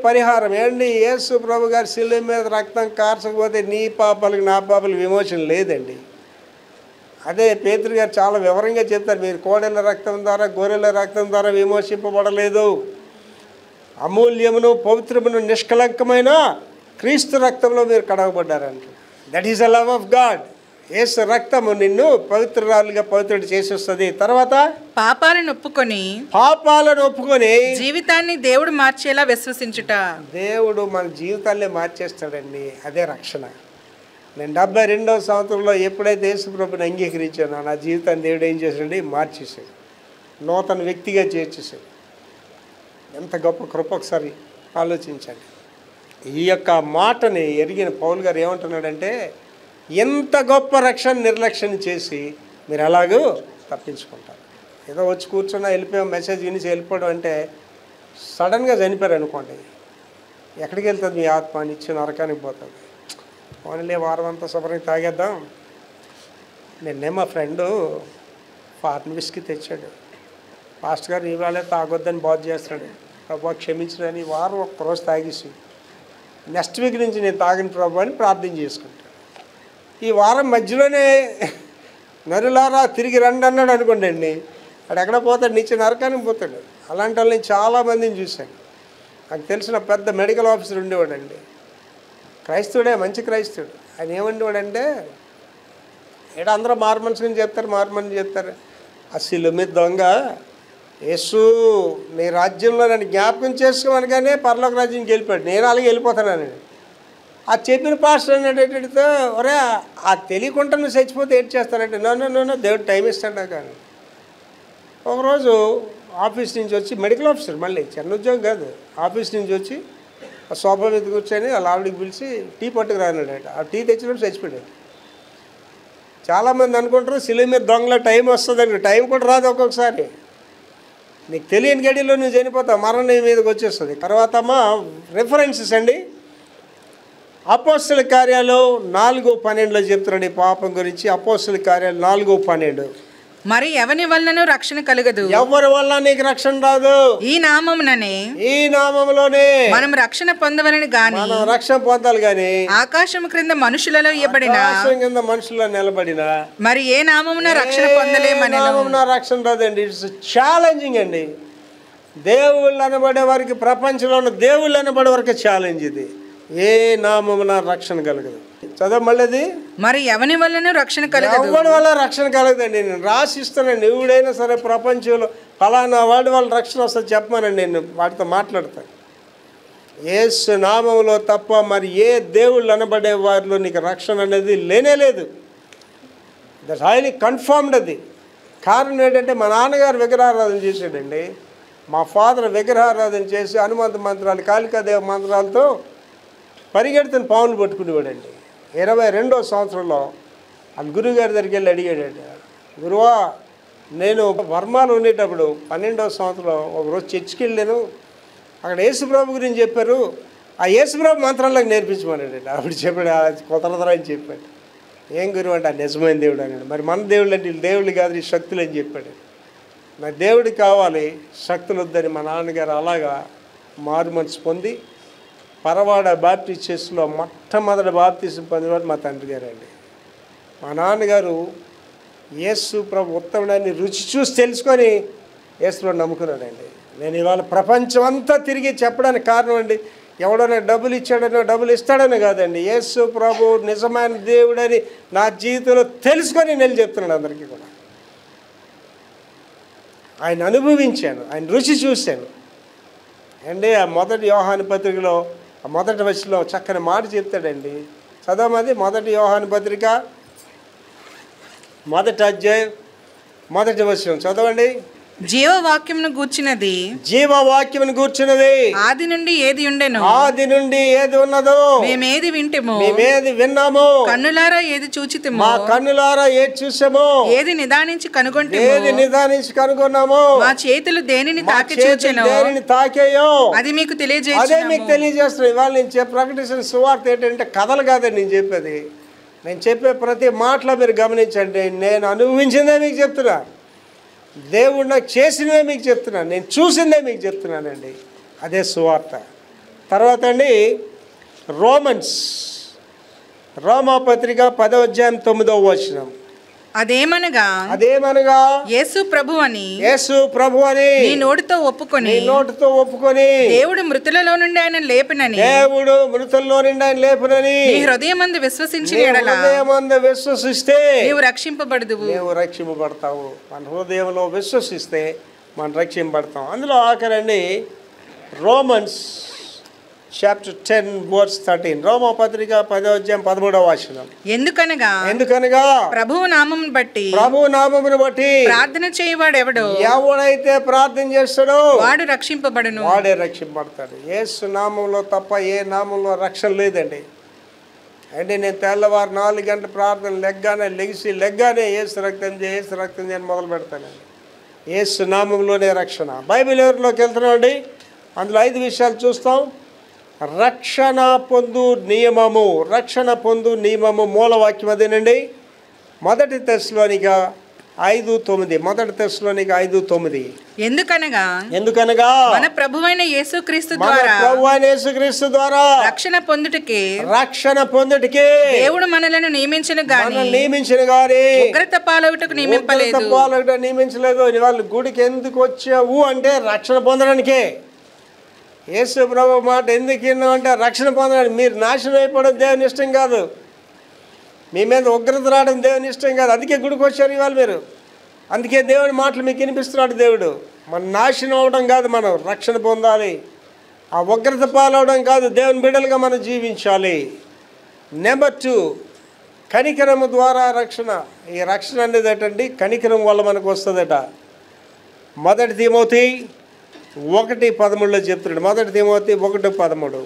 పరిహారం ఏంటి? యేసు ప్రభు గారి శిలువ మీద రక్తం కార్చకపోతే నీ పాపాలకి నా పాపాలకి విమోచన లేదండి. అదే పేతురు గారు చాలా వివరంగా చెప్తారు, మీరు కోడెల రక్తం ద్వారా గొర్రెల రక్తం ద్వారా విమోచింపబడలేదు, అమూల్యమును పవిత్రమును నిష్కలంకమైన క్రీస్తు రక్తంలో మీరు కడగబడ్డారంట. That is the love of God. యేసు రక్తము నిన్ను పవిత్రురాలుగా పవిత్రుడు చేసేస్తుంది. తర్వాత పాపాలను ఒప్పుకొని జీవితాన్ని దేవుడు మార్చేలా విశ్వసించుట. దేవుడు మన జీవితాన్ని మార్చేస్తాడండి, అదే రక్షణ. నేను 72వ సంవత్సరంలో ఎప్పుడైతే యేసు ప్రభుని అంగీకరించానో నా జీవితాన్ని దేవుడు ఏం చేశాడండి? మార్చేశాడు, నూతన వ్యక్తిగా చేర్చేశాడు. ఎంత గొప్ప కృప ఒకసారి ఆలోచించండి. ఈ యొక్క మాటని ఎరిగిన పౌలు గారు ఏమంటున్నాడంటే, ఎంత గొప్ప రక్షణ నిర్లక్ష్యం చేసి మీరు ఎలాగూ తప్పించుకుంటారు. ఏదో వచ్చి కూర్చున్నా వెళ్ళిపోయాం, మెసేజ్ వినిసి వెళ్ళిపోవడం అంటే సడన్గా చనిపోయారు అనుకోండి, ఎక్కడికి వెళ్తుంది మీ ఆత్మ? నిత్య నరకానికి పోతుంది. ఓన్లీ వారం అంతా శుభ్రంగా తాగేద్దాం. నిన్నే మా ఫ్రెండు ఫారెన్ విస్కీ తెచ్చాడు, పాస్ట్ గారు ఇవాళే తాగొద్దని బాధ చేస్తున్నాడు, ప్రభు క్షమించడని వారం ఒక్కరోజు తాగేసి నెక్స్ట్ వీక్ నుంచి నేను తాగిన ప్రభు అని ప్రార్థన చేసుకుంటాను. ఈ వారం మధ్యలోనే నరులారా తిరిగి రండి అన్నాడు అనుకోండి అండి, అక్కడ ఎక్కడ పోతాడు? నిత్య నరకానికి పోతాడు. అలాంటి వాళ్ళని చాలామందిని చూశాను. నాకు తెలిసిన పెద్ద మెడికల్ ఆఫీసర్ ఉండేవాడండి, క్రైస్తవుడే, మంచి క్రైస్తవుడు. ఆయన ఏమండేవాడంటే, ఏడా అందరూ మారుమనసుని చెప్తారు, అసలు మీ దొంగ యేసు నీ రాజ్యంలో నన్ను జ్ఞాపకం చేసుకోమనగానే పరలోక రాజ్యంకి వెళ్ళిపోయాడు, నేను అలాగే వెళ్ళిపోతానని. ఆ చెప్పిన పాస్టర్ అనేటట్టుతో, ఒరే ఆ తెలియకుండా నువ్వు చచ్చిపోతే ఏం చేస్తానంటే, నన్ను దేవుడు టైం ఇస్తాడు కానీ. ఒకరోజు ఆఫీస్ నుంచి వచ్చి, మెడికల్ ఆఫీసర్, మళ్ళీ చిన్న ఉద్యోగం కాదు, ఆఫీస్ నుంచి వచ్చి ఆ సోఫా మీద కూర్చొని వాళ్ళ ఆవిడికి పిలిచి టీ పట్టుకురాన్నాడట. ఆ టీ తెచ్చినప్పుడు చచ్చిపోయాడు. చాలామంది అనుకుంటారు సిలువ మీద దొంగల టైం వస్తుందని. టైం కూడా రాదు, ఒక్కొక్కసారి నీకు తెలియని గడిలో నువ్వు చనిపోతావు, మరణం నీ మీదకి వచ్చేస్తుంది. తర్వాత అమ్మ రిఫరెన్సెస్ అండి, అపోస్తల కార్యాలు 4:12 చెప్తున్నాడు ఈ పాపం గురించి. అపోస్తల కార్యాలు 4:12. మరి ఎవని వలనను రక్షణ కలుగదు, ఎవరి వల్ల నీకు రక్షణ రాదు, ఈ నామములోనే మనం రక్షణ పొందవలని గాని, మనం రక్షణ పొందాలి గాని ఆకాశం క్రింద మనుషులలో ఇవ్వబడిన, ఆకాశం కింద మనుషుల్లో నిలబడిన మరి ఏ నామమున రక్షణ పొందలేమని. నామమున రక్షణ రాదండి. ఇట్స్ ఛాలెంజింగ్ అండి. దేవుళ్ళు అనబడే వారికి, ప్రపంచంలో ఉన్న దేవుళ్ళు అనబడే వారికి ఛాలెంజ్ ఇది. ఏ నామమున రక్షణ కలగదు. చదవ మళ్ళీ, మరి ఎవని వల్లనూ రక్షణ కలగదు, ఎవరి వల్ల రక్షణ కలగదండి. నేను రాసిస్తానండి, ఎవడైనా సరే ప్రపంచంలో ఫలానా వాడి వల్ల రక్షణ వస్తుంది చెప్పమనండి, నేను వాటితో మాట్లాడతాను. యేసు నామములో తప్ప మరి ఏ దేవుళ్ళు అనబడే వారిలో నీకు రక్షణ అనేది లేనే లేదు. That's highly confirmed. అది కారణం ఏంటంటే, మా నాన్నగారు విగ్రహారాధన చేశాడండి. మా ఫాదర్ విగ్రహారాధన చేసి హనుమంత మంత్రాలు కాళికాదేవ మంత్రాలతో పరిగెడుతున్న పావులు పట్టుకునేవాడండి. 22వ సంవత్సరంలో వాళ్ళ గురువుగారి దగ్గరికి వెళ్ళి అడిగాడండి, గురువా నేను వర్మాలో ఉండేటప్పుడు 12వ సంవత్సరంలో ఒకరోజు చర్చికి వెళ్ళాను, అక్కడ యేసుప్రభు గురించి చెప్పారు, ఆ యేసుప్రభు మంత్రాలకు నేర్పించమన్నాడండి. అప్పుడు చెప్పాడు, కుదరదురా అని చెప్పాడు. ఏం గురువు అంటే, ఆ నిజమైన దేవుడు అన్నాడు. మరి మన దేవుళ్ళు అంటే దేవుళ్ళు కాదు, ఈ శక్తులు అని చెప్పాడు. నాకు దేవుడికి కావాలి, శక్తులు వద్దని మా నాన్నగారు అలాగా మారు మనసు పొంది పరవాడ బాప్టిస్ట్ చర్చ్లో మొట్టమొదటి బాప్టిజం పొందినవాడు మా తండ్రి గారు అండి. మా నాన్నగారు యేసు ప్రభు ఉత్తముడని రుచి చూసి తెలుసుకొని యేసులో నమ్ముకున్నాడండి. నేను ఇవాళ ప్రపంచం అంతా తిరిగి చెప్పడానికి కారణం అండి, ఎవడైనా డబ్బులు ఇచ్చాడనో డబ్బులు ఇస్తాడని కాదండి, యేసు ప్రభు నిజమైన దేవుడని నా జీవితంలో తెలుసుకొని నేను చెప్తున్నాను అందరికీ కూడా. ఆయన అనుభవించాను, ఆయన రుచి చూశాను అండి. ఆ మొదటి యోహాను పత్రికలో ఆ మొదటి వచనంలో చక్కని మాట చెప్తాడండి, చదవమది. మొదటి యోహాను పత్రిక 1వ అధ్యాయం 1వ వచనం చదవండి. జీవవాక్యమును గూర్చినది, జీవవాక్యమును గూర్చినది, ఆది నుండి ఏది ఉండెను, ఆది నుండి ఏది ఉన్నదో, మేమేది వింటెమో, మేమేది విన్నాము, కన్నులారా ఏది చూచితేమో, మా కన్నులారా ఏది చూసామో, ఏది నిదానించి కనుగొంటేమో, ఏది నిదానించి కనుగొన్నామో, మా చేతులు దేనిని మా తాకి చేతులు చూచెనో దేనిని తాకేయో అది మీకు అదే తెలియజేయుచున్నాము. మీకు తెలియజేస్తున్నాను. ఇవాళ నేను ప్రకటించిన సువార్త ఏంటంటే కథలు కాదండి నేను చెప్పేది. నేను చెప్పే ప్రతి మాటలో మీరు గమనించండి, నేను అనుభవించిందే మీకు చెప్తున్నా, దేవుడు నాకు చేసినవే మీకు చెప్తున్నాను, నేను చూసిందే మీకు చెప్తున్నానండి. అదే సువార్త. తర్వాత అండి రోమాపత్రిక 10వ అధ్యాయం 9వ వచనం. అదేమనగా యేసు ప్రభు అని నీ నోటితో ఒప్పుకొని దేవుడు మృతులలో నుండి ఆయన లేపునని నీ హృదయమందు విశ్వసిస్తే నీవు రక్షింపబడదువు. నీవు రక్షింపబడతావు. మన హృదయంలో విశ్వసిస్తే మనం రక్షింపబడతాం. అందులో ఆఖరండి రోమన్స్ చాప్టర్ 10 verse 13. రోమాపత్రిక 10వ అధ్యాయం 13వ వచనం. ఎందుకనగా ప్రభువు నామమును బట్టి ప్రార్థన చేయవాడు ఎవడైతే ప్రార్థన చేస్తాడో వాడే రక్షింపబడతాడు. యేసు నామంలో తప్ప ఏ నామంలో రక్షణ లేదండి. అంటే నేను తెల్లవారు 4 గంటల ప్రార్థన లెగ్గానే యేసు రక్తం చేయని మొదలు పెడతానండి. యేసు నామంలోనే రక్షణ. బైబిల్ ఎవరిలోకి వెళ్తున్నామండి, అందులో 5 విషయాలు చూస్తాం. రక్షణ పొందు నియమము మూలవాక్యం అదేనండి. 1 తెస్సలోనిక 5:9. ఎందుకనగా మన ప్రభువైన యేసుక్రీస్తు ద్వారా రక్షణ పొందుటకే దేవుడు మనలను నియమించిన గాని ఉగ్రత పాలవుటకు నియమించలేదు. వాళ్ళు గుడికి ఎందుకు వచ్చావు అంటే రక్షణ పొందడానికే. యేసు ప్రభు మాట ఎందుకు విన్నామంటే రక్షణ పొందడానికి. మీరు నాశనం అయిపోవడం దేవుని ఇష్టం కాదు, మీ మీద ఉగ్రత రావడం దేవుని ఇష్టం కాదు. అందుకే గుడికి వచ్చారు ఇవాళ మీరు. అందుకే దేవుని మాటలు మీకు వినిపిస్తున్నాడు దేవుడు. మన నాశనం అవడం కాదు, మనం రక్షణ పొందాలి. ఆ ఉగ్రత పాలవడం కాదు, దేవుని బిడ్డలుగా మనం జీవించాలి. నెంబర్ 2, కనికరము ద్వారా రక్షణ. ఈ రక్షణ అనేది ఏంటండి, కనికరం వల్ల మనకు వస్తుందట. 1 తిమోతి 1:13 చెప్తున్నాడు. 1 తిమోతి 1:13.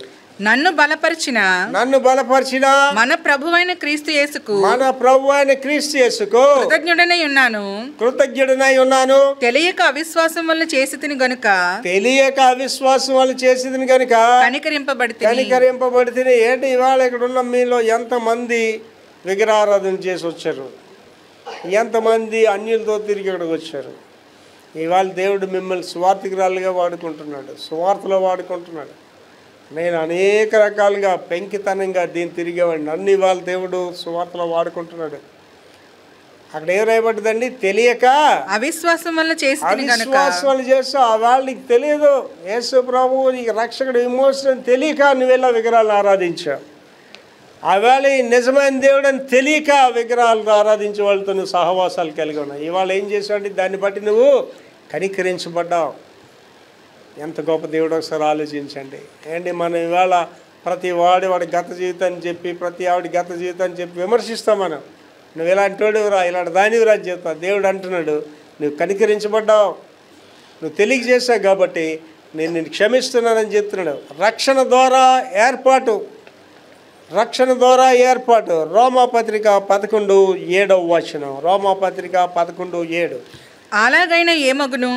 నన్ను బలపరిచిన మన ప్రభువైన క్రీస్తు యేసుకు కృతజ్ఞుడనై ఉన్నాను. తెలియక అవిశ్వాసం వల్ల చేసితిని గనుక కనికరింపబడితే. ఏంటి ఇవాళ ఇక్కడ ఉన్న మీలో ఎంతమంది విగ్రహారాధన చేసి వచ్చారు, ఎంతమంది అన్యులతో తిరిగి ఇక్కడికి వచ్చారు. ఇవాళ దేవుడు మిమ్మల్ని స్వార్థికురాలుగా వాడుకుంటున్నాడు, సువార్తలో వాడుకుంటున్నాడు. నేను అనేక రకాలుగా పెంకితనంగా దీన్ని తిరిగేవాడిని, నన్ను ఇవాళ దేవుడు సువార్తలో వాడుకుంటున్నాడు. అక్కడ ఏం రాయబడ్డదండి, తెలియక అవిశ్వాసం వల్ల చేస్తూ వాళ్ళకి తెలియదు యేసు ప్రభు నీకు రక్షకుడు విమోచన తెలియక నువ్వెలా విగ్రహాలను ఆరాధించావు. ఆవేళ నిజమైన దేవుడు అని తెలియక విగ్రహాలను ఆరాధించే వాళ్ళతో నువ్వు సహవాసాలు కలిగి ఉన్నావు. ఇవాళ ఏం చేసావంటే దాన్ని బట్టి నువ్వు కనికరించబడ్డావు. ఎంత గొప్ప దేవుడు ఒకసారి ఆలోచించండి. ఏంటి మనం ఇవాళ ప్రతి వాడి గత జీవితాన్ని చెప్పి ప్రతి ఆవిడ గత జీవితాన్ని చెప్పి విమర్శిస్తాం. మనం నువ్వు ఇలాంటి వాడివిరా, ఇలాంటి దానివిరా అని చెప్తావు. దేవుడు అంటున్నాడు నువ్వు కనికరించబడ్డావు. నువ్వు తెలియజేశావు కాబట్టి నేను నిన్ను క్షమిస్తున్నానని చెప్తున్నాడు. రక్షణ ద్వారా ఏర్పాటు, రక్షణ ద్వారా ఏర్పాటు. రోమాపత్రిక 11:7 రోమాపత్రిక 11:7. అలాగైనా ఏమగును,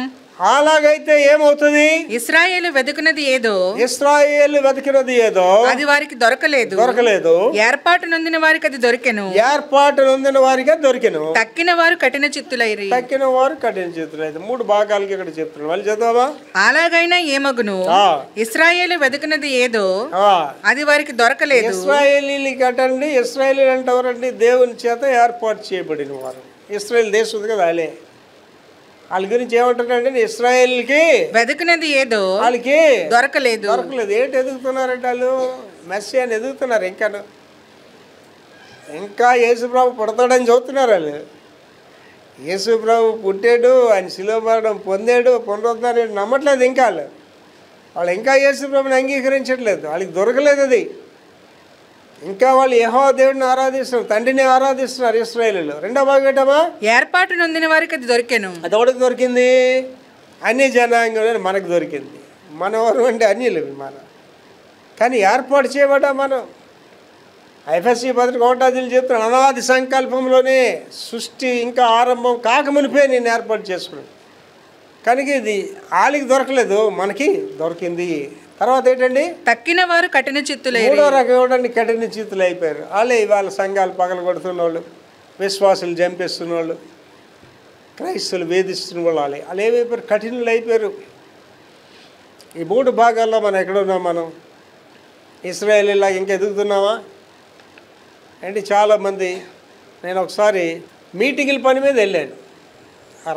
అలాగైతే ఏమవుతుంది? ఇశ్రాయేలు వెతుకున్నది ఏదో, ఇశ్రాయేలు వెతికినది ఏదో అది వారికి దొరకలేదు. ఏర్పాటు నొందిన వారికి అది దొరికెను. ఏర్పాటు నొందిన వారికి దొరికెను. తక్కిన వారు కఠిన చిత్తులైరి. తక్కిన వారు కఠిన చిత్తులైరు. 3 భాగాలకి ఇక్కడ చెప్తున్నాను. మళ్ళీ చదవా. అలాగైనా ఏమగును, ఇశ్రాయేలు వెతుకున్నది ఏదో అది వారికి దొరకలేదు. ఇశ్రాయేలీలకి అటండి, ఇశ్రాయేలీ అంటే ఎవరండి? దేవుని చేత ఏర్పాటు చేయబడిన వారు. ఇశ్రాయేల్ దేశం ఉంది కదా, వాళ్ళ గురించి ఏమంటారంటే ఇశ్రాయేల్కి వెతుకున్నది ఏదో వాళ్ళకి దొరకలేదు. ఏంటి ఎదుగుతున్నారంటే వాళ్ళు మెస్సియాని ఎదుగుతున్నారు. ఇంకా యేసుప్రభు పుడతాడని చదువుతున్నారు వాళ్ళు. యేసుప్రభు పుట్టాడు, ఆయన శిలువ మరణం పొందాడు, పునరుద్ధానం నమ్మట్లేదు. ఇంకా వాళ్ళు ఇంకా యేసుప్రభుని అంగీకరించట్లేదు. వాళ్ళకి దొరకలేదు అది. ఇంకా వాళ్ళు యెహోవా దేవుడిని ఆరాధిస్తున్నారు, తండ్రిని ఆరాధిస్తున్నారు ఇశ్రాయేలీయులు. రెండో భాగం ఏంటమ్మా? ఏర్పాటు నొందిన వారికి అది దొరికెను. అది ఎవరికి దొరికింది? అన్ని జనాంగం మనకు దొరికింది. మనవరు అంటే అన్యులు మనం, కానీ ఏర్పాటు చేయబడ్డా మనం. ఎఫెసీ పత్రిక 1 చెప్తున్నాను, అనాది సంకల్పంలోనే సృష్టి ఇంకా ఆరంభం కాకమునిపే నేను ఏర్పాటు చేసుకున్నాను. కనుక ఇది వాళ్ళకి దొరకలేదు, మనకి దొరికింది. తర్వాత ఏంటండి? తక్కిన వారు కఠిన చిత్తులైరి. 3వ రకం ఏమిటండి? కఠిన చిత్తులు అయిపోయారు. వాళ్ళే ఇవాళ సంఘాలు పగలు కొడుతున్న వాళ్ళు, విశ్వాసులు చంపేస్తున్న వాళ్ళు, క్రైస్తవులు వేధిస్తున్న వాళ్ళు ఏమైపోయారు? కఠినులు అయిపోయారు. ఈ 3 భాగాల్లో మనం ఎక్కడున్నాం? మనం ఇశ్రాయేలీలాగా ఇంకా ఎదుగుతున్నామా అంటే? చాలామంది, నేను ఒకసారి మీటింగుల పని మీద వెళ్ళాను.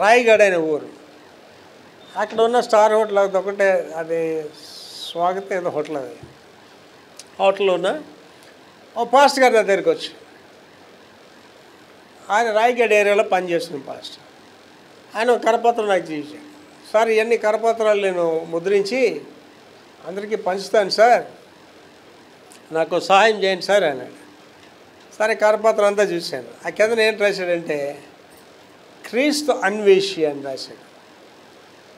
రాయగఢ్ అనే ఊరు. అక్కడ ఉన్న స్టార్ హోటల్ ఒకటే, అది స్వాగతం ఏదో హోటల్, అది హోటల్లో ఉన్న ఓ పాస్టర్ గారు నా దగ్గరికి వచ్చి, ఆయన రాయగఢ్ ఏరియాలో పనిచేస్తున్న పాస్టర్. ఆయన ఒక కరపత్రం నాకు చూశాడు. సార్, ఇవన్నీ కరపత్రాలు నేను ముద్రించి అందరికీ పంచుతాను సార్, నాకు సహాయం చేయండి సార్ అన్నాడు. సరే, కరపత్రం అంతా చూశాను. ఆ కింద ఏంటి రాశాడంటే క్రీస్తు అన్వేషి అని రాశాడు.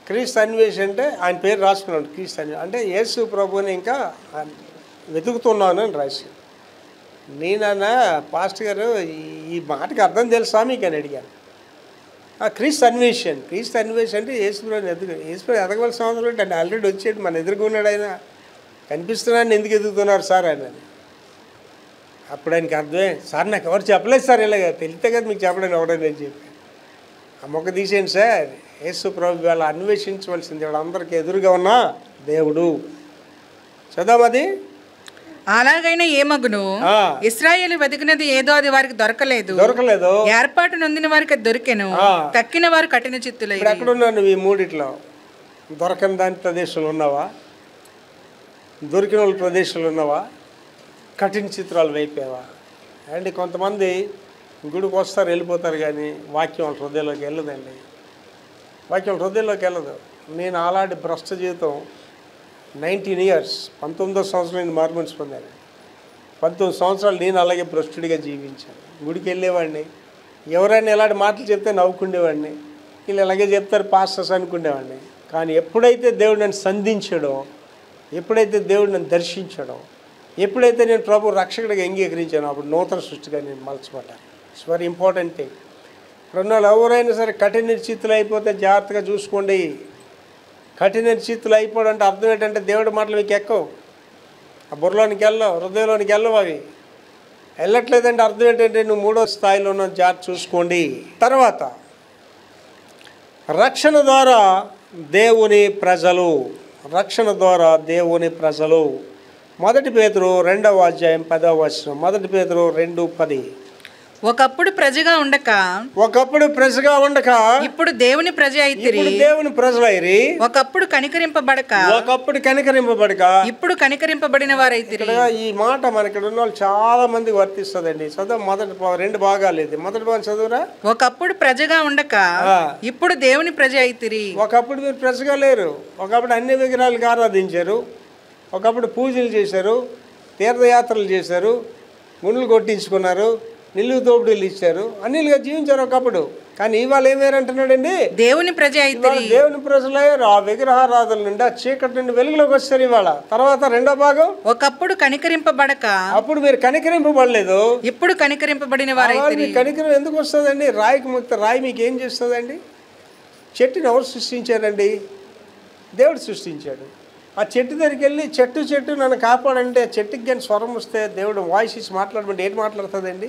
క్రీస్తు అన్వేషి అంటే ఆయన పేరు రాసుకున్నాడు. క్రీస్తు అన్వేషి అంటే యేసు ప్రభుని ఇంకా వెతుకుతున్నాను అని రాశాడు. నేనన్నా పాస్టర్ గారు ఈ మాటకి అర్థం తెలుసా మీకు అని అడిగాను. క్రీస్తు అన్వేషి, క్రీస్తు అన్వేషి అంటే యేసు ప్రభుని యేసు ప్రభు ఎదగవలసిన అవసరం ఏంటి అంటే ఆల్రెడీ వచ్చేది, మన ఎదుర్కొన్నాడు, ఆయన కనిపిస్తున్నాను, ఎందుకు ఎదుగుతున్నారు సార్ ఆయన. అప్పుడు ఆయనకి అర్థమే, సార్ నాకు ఎవరు చెప్పలేదు సార్, ఇలాగ తెలిస్తే కదా మీకు చెప్పడానికి ఎవడని అని చెప్పి. ఆ మొక్క తీసేయండి సార్, యేసు ప్రభు వాళ్ళ అన్వేషించవలసింది, వాడు అందరికీ ఎదురుగా ఉన్న దేవుడు. చదవది. అలాగైనా ఏమగును, ఇశ్రాయేలు వెతికినది ఏదో అది వారికి దొరకలేదు. ఏర్పాటు నొందిన వారికి అది దొరికెను. తక్కిన వారు కఠిన చిత్తులైరి. ఇప్పుడు ఎక్కడున్నావు నువ్వు? ఈ 3 దొరకని దాని ప్రదేశంలో ఉన్నావా? దొరికిన వాళ్ళ ప్రదేశంలో ఉన్నావా? కఠిన చిత్రాలు వైపోయావా? అండి కొంతమంది గుడికి వస్తారు, వెళ్ళిపోతారు, కానీ వాక్యం వాళ్ళ హృదయంలోకి వెళ్ళదండి. వాక్యం హృదయంలోకి వెళ్ళదు. నేను అలాంటి భ్రష్ట జీవితం 19 years 19వ సంవత్సరం నేను మార్మన్స్ పొందాను. 19 సంవత్సరాలు నేను అలాగే భ్రష్టుడిగా జీవించాను. గుడికి వెళ్ళేవాడిని, ఎవరైనా ఇలాంటి మాటలు చెప్తే నవ్వుకునేవాడిని, వీళ్ళు ఇలాగే చెప్తారు పాస్టర్స్ అనుకునేవాడిని. కానీ ఎప్పుడైతే దేవుడు నన్ను సంధించాడో, ఎప్పుడైతే దేవుడు నన్ను దర్శించాడో, ఎప్పుడైతే నేను ప్రభు రక్షకుడిగా అంగీకరించానో, అప్పుడు నూతన సృష్టిగా నేను మలచబడ్డాను. It's very important thing. రెండోళ్ళు ఎవరైనా సరే కఠిన చిత్తులు అయిపోతే జాగ్రత్తగా చూసుకోండి. కఠిన చిత్తులు అయిపోవడం అంటే అర్థం ఏంటంటే దేవుడి మాటలు మీకు ఎక్కవు, ఆ బుర్రలోనికి వెళ్ళవు, హృదయంలోనికి వెళ్ళవు. అవి వెళ్ళట్లేదంటే అర్థం ఏంటంటే నువ్వు 3వ స్థాయిలో ఉన్న జాగ్రత్త చూసుకోండి. తర్వాత రక్షణ ద్వారా దేవుని ప్రజలు, రక్షణ ద్వారా దేవుని ప్రజలు. 1 పేతురు 2వ అధ్యాయం 10వ వచనం. 1 పేతురు 2:10. ఒకప్పుడు ప్రజగా ఉండక ఇప్పుడు దేవుని ప్రజ అయితిరి. దేవుని ప్రజలైరి. ఒకప్పుడు కనికరింపబడక ఇప్పుడు కనికరింపబడిన వారైతిరి. ఈ మాట మన ఇక్కడ ఉన్న వాళ్ళు చాలా మందికి వర్తిస్తుందండి. చదువు. మొదటి 2 భాగాలు ఇది. మొదటి భాగం చదువురా. ఒకప్పుడు ప్రజగా ఉండక ఇప్పుడు దేవుని ప్రజ అయితిరి. ఒకప్పుడు మీరు ప్రజగా లేరు. ఒకప్పుడు అన్ని విగ్రహాలకు ఆరాధించారు, ఒకప్పుడు పూజలు చేశారు, తీర్థయాత్రలు చేశారు, ముళ్ళు కొట్టించుకున్నారు, నిలువు దోపిడీలు ఇచ్చారు, అన్నిలుగా జీవించారు ఒకప్పుడు. కానీ ఇవాళ ఏమేరంటున్నాడండి, దేవుని ప్రజ అయితే దేవుని ప్రజలయ్యారు. ఆ విగ్రహారాధన నుండి, ఆ చీకటి నుండి వెలుగులోకి వచ్చారు ఇవాళ. తర్వాత రెండో భాగం, ఒకప్పుడు కనికరింపబడక అప్పుడు మీరు కనికరింపబడలేదు, ఇప్పుడు కనికరింపబడిన వారు. కనికరం ఎందుకు వస్తుందండి? రాయికి ముక్త రాయి మీకు ఏం చేస్తుందండి? చెట్టుని ఎవరు సృష్టించారండి? దేవుడు సృష్టించాడు. ఆ చెట్టు దగ్గరికి వెళ్ళి చెట్టు నన్ను కాపాడంటే చెట్టుకి కానీ స్వరం వస్తే దేవుడు వాయిస్ ఇచ్చి మాట్లాడమంటే ఏంటి మాట్లాడుతుందండి?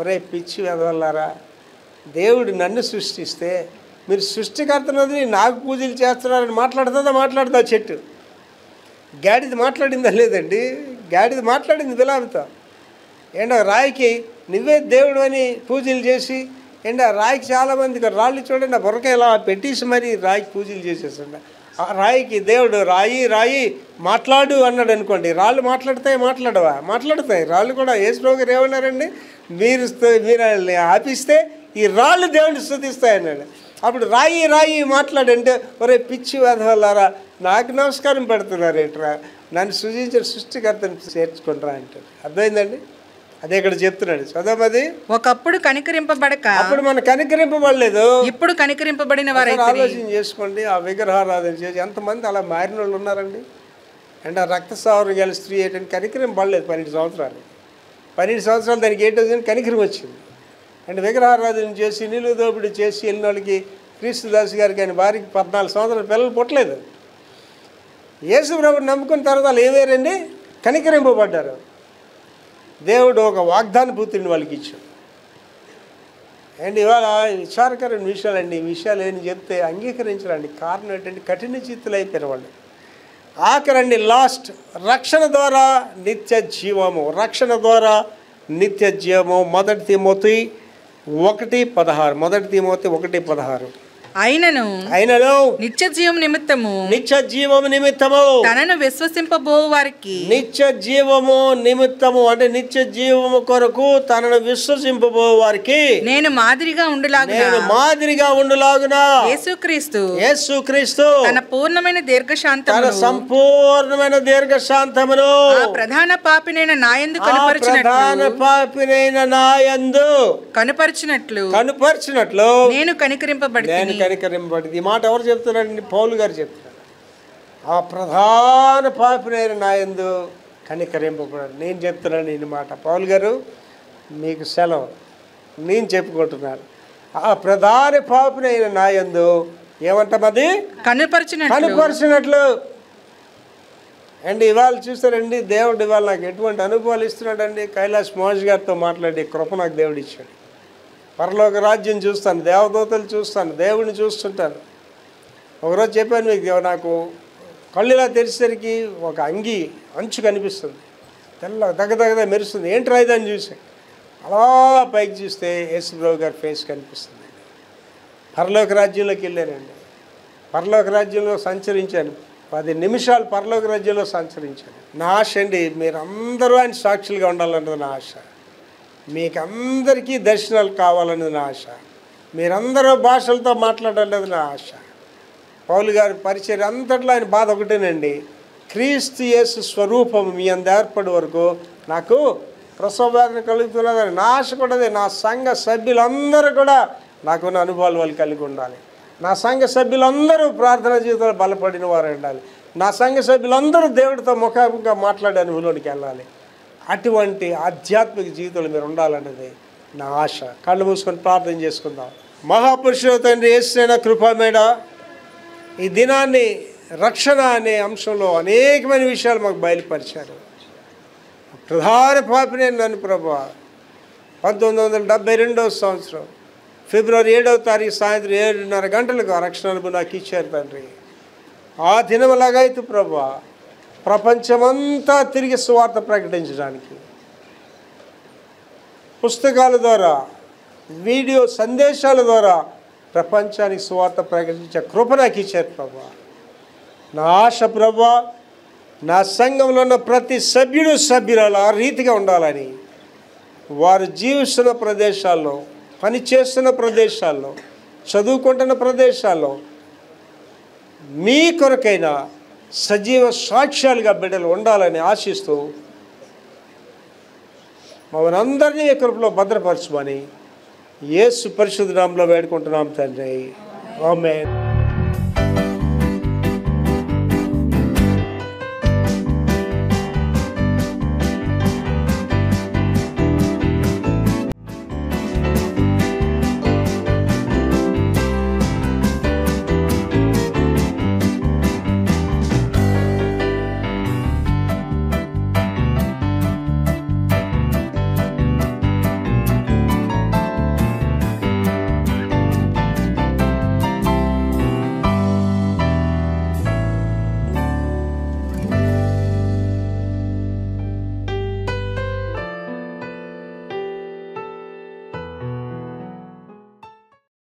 ఒరే పిచ్చి వెదవల్లారా, దేవుడు నన్ను సృష్టిస్తే మీరు సృష్టికర్తనది నాకు పూజలు చేస్తున్నారని మాట్లాడుతుందా? చెట్టు గాడిద మాట్లాడిందా? లేదండి, గాడిద మాట్లాడింది బిలాముతో. ఏంటో రాయికి నువ్వే దేవుడు అని పూజలు చేసి, ఏంటి ఆ రాయికి చాలామంది రాళ్ళు చూడండి, ఆ బుర్రకాయ ఇలా పెట్టేసి మరి రాయికి పూజలు చేసేసండి. ఆ రాయికి దేవుడు రాయి మాట్లాడు అన్నాడు అనుకోండి, రాళ్ళు మాట్లాడవా? మాట్లాడతాయి రాళ్ళు కూడా. యేసు గారు ఏమన్నారండి, మీరు ఆపిస్తే ఈ రాళ్ళు దేవుడిని స్తుతిస్తాయి అన్నాడు. అప్పుడు రాయి మాట్లాడంటే ఒరే పిచ్చి వెధవల్లారా, నాకు నమస్కారం పెడుతున్నారు ఏంట్రా, నన్ను సృజించిన సృష్టికర్తను చేర్చుకుంటారా అంటాడు. అర్థమైందండి? అదే ఇక్కడ చెప్తున్నాడు. చదవది, ఒకప్పుడు కనికరింపబడక, అప్పుడు మనం కనికరింపబడలేదు, ఇప్పుడు కనికరింపబడిన వారు. ఆలోచన చేసుకోండి. ఆ విగ్రహారాధన చేసి ఎంతమంది అలా మారిన వాళ్ళు ఉన్నారండి. అంటే ఆ రక్తస్రావం గల స్త్రీ ఏంటంటే కనికరింపబడలేదు 12 సంవత్సరాలు. 12 సంవత్సరాలు దానికి ఏంటో కనికరం వచ్చింది. అంటే విగ్రహారాధన చేసి నీళ్ళు దోపిడీ చేసి వెళ్ళిన వాళ్ళకి క్రీస్తుదాస్ గారికి ఆయన భార్యకి 14 సంవత్సరాలు పిల్లలు పుట్టలేదు. యేసు ప్రభువుని నమ్ముకున్న తర్వాత వాళ్ళు ఏమేరండి, కనికరింపబడ్డారు. దేవుడు ఒక వాగ్దాన పుత్రుని వాళ్ళకి ఇచ్చాడు. అండ్ ఇవాళ విచారకరమైన విషయాలండి. ఈ విషయాలు ఏమి చెప్తే అంగీకరించాలండి. కారణం ఏంటంటే కఠిన చిత్తులు అయిపోయిన వాళ్ళు. ఆఖరండి లాస్ట్, రక్షణ ద్వారా నిత్య జీవము. రక్షణ ద్వారా నిత్య జీవము. మొదటి తిమోతి 1:16. మొదటి తిమోతి 1:16. అయినను నిత్య జీవము నిమిత్తము తనను విశ్వసింపబో వారికి, నిత్య జీవము నిమిత్తము అంటే నిత్య జీవము కొరకు తనను విశ్వసింపబో వారికి నేను మాదిరిగా ఉండులాగున యేసుక్రీస్తు తన పూర్ణమైన దీర్ఘశాంతమును, తన సంపూర్ణమైన దీర్ఘశాంతమును ప్రధాన పాపినైన నాయందు కనుపరిచినట్లు నేను కనికరింపబడింది. ఈ మాట ఎవరు చెప్తున్నారండి? పౌలు గారు చెప్తున్నారు. ఆ ప్రధాన పాపినైన నాయందు కనికరింపబడారు. నేను చెప్తున్నాను ఈ మాట. పౌలు గారు మీకు సెలవు, నేను చెప్పుకుంటున్నాను. ఆ ప్రధాన పాపినైన నాయందు ఏమంటాం, అది కనుపరిచినట్లు. అండ్ ఇవాళ చూస్తారండి, దేవుడు ఇవాళ నాకు ఎటువంటి అనుభవాలు ఇస్తున్నాడండి. కైలాస్ మోహన్ గారితో మాట్లాడి కృప నాకు దేవుడు ఇచ్చాడు. పరలోక రాజ్యం చూస్తాను, దేవదూతలు చూస్తాను, దేవుడిని చూస్తుంటాను. ఒకరోజు చెప్పాను మీకు, నాకు కళ్ళులా తెరిచేసరికి ఒక అంగి అంచు కనిపిస్తుంది, తెల్ల దగ్గర మెరుస్తుంది. ఏంటి రాయిదని చూసి అలా పైకి చూస్తే యేసుప్రభు గారి ఫేస్ కనిపిస్తుంది. పరలోక రాజ్యంలోకి వెళ్ళానండి. పరలోక రాజ్యంలో సంచరించాను. 10 నిమిషాలు పరలోక రాజ్యంలో సంచరించాను. నా ఆశ అండి, మీరందరూ ఆయన సాక్షులుగా ఉండాలన్నది నా ఆశ. మీకు అందరికీ దర్శనాలు కావాలన్నది నా ఆశ. మీరందరూ భాషలతో మాట్లాడాలన్నది నా ఆశ. పౌలు గారి పరిచర్య అంతట్లో ఆయన బాధ ఒకటేనండి, క్రీస్తు యేసు స్వరూపం మీ అందు ఏర్పడే వరకు నాకు ప్రసవ వేదన కలుగుతున్నదని నా ఆశ కూడా. నా సంఘ సభ్యులందరూ కూడా నాకున్న అనుభవాలు వాళ్ళు కలిగి ఉండాలి. నా సంఘ సభ్యులందరూ ప్రార్థన జీవితంలో బలపడిన వారు ఉండాలి. నా సంఘ సభ్యులందరూ దేవుడితో ముఖాముఖిగా మాట్లాడే అనుభవంలోకి వెళ్ళాలి. అటువంటి ఆధ్యాత్మిక జీవితంలో మీరు ఉండాలన్నది నా ఆశ. కళ్ళు మూసుకొని ప్రార్థన చేసుకుందాం. మహాపురుషుడు తండ్రి యేసయ్య కృపమేడ ఈ దినాన్ని రక్షణ అనే అంశంలో అనేకమైన విషయాలు మాకు బయలుపరిచారు. ప్రధాన పాపినే నన్ను ప్రభువా 1972వ సంవత్సరం ఫిబ్రవరి 7వ తారీఖు సాయంత్రం 7:30 గంటలకు ఆ రక్షణ అనుభవం నాకు ఇచ్చారు తండ్రి. ఆ దినములాగైతే ప్రభువా ప్రపంచమంతా తిరిగి సువార్త ప్రకటించడానికి పుస్తకాల ద్వారా, వీడియో సందేశాల ద్వారా ప్రపంచానికి సువార్త ప్రకటించే కృప నాకు ఇచ్చారు ప్రభువా. నా ఆశ ప్రభువా, నా సంఘంలో ఉన్న ప్రతి సభ్యుడు సభ్యురాలు ఆ రీతిగా ఉండాలని, వారు జీవిస్తున్న ప్రదేశాల్లో, పనిచేస్తున్న ప్రదేశాల్లో, చదువుకుంటున్న ప్రదేశాల్లో మీ కొరకైనా సజీవ సాక్ష్యాలుగా బిడ్డలు ఉండాలని ఆశిస్తూ మమ్మల్ని అందరినీ కృపలో భద్రపరచమని యేసు పరిశుద్ధ నామములో వేడుకుంటున్నాం తండ్రి. ఆమేన్.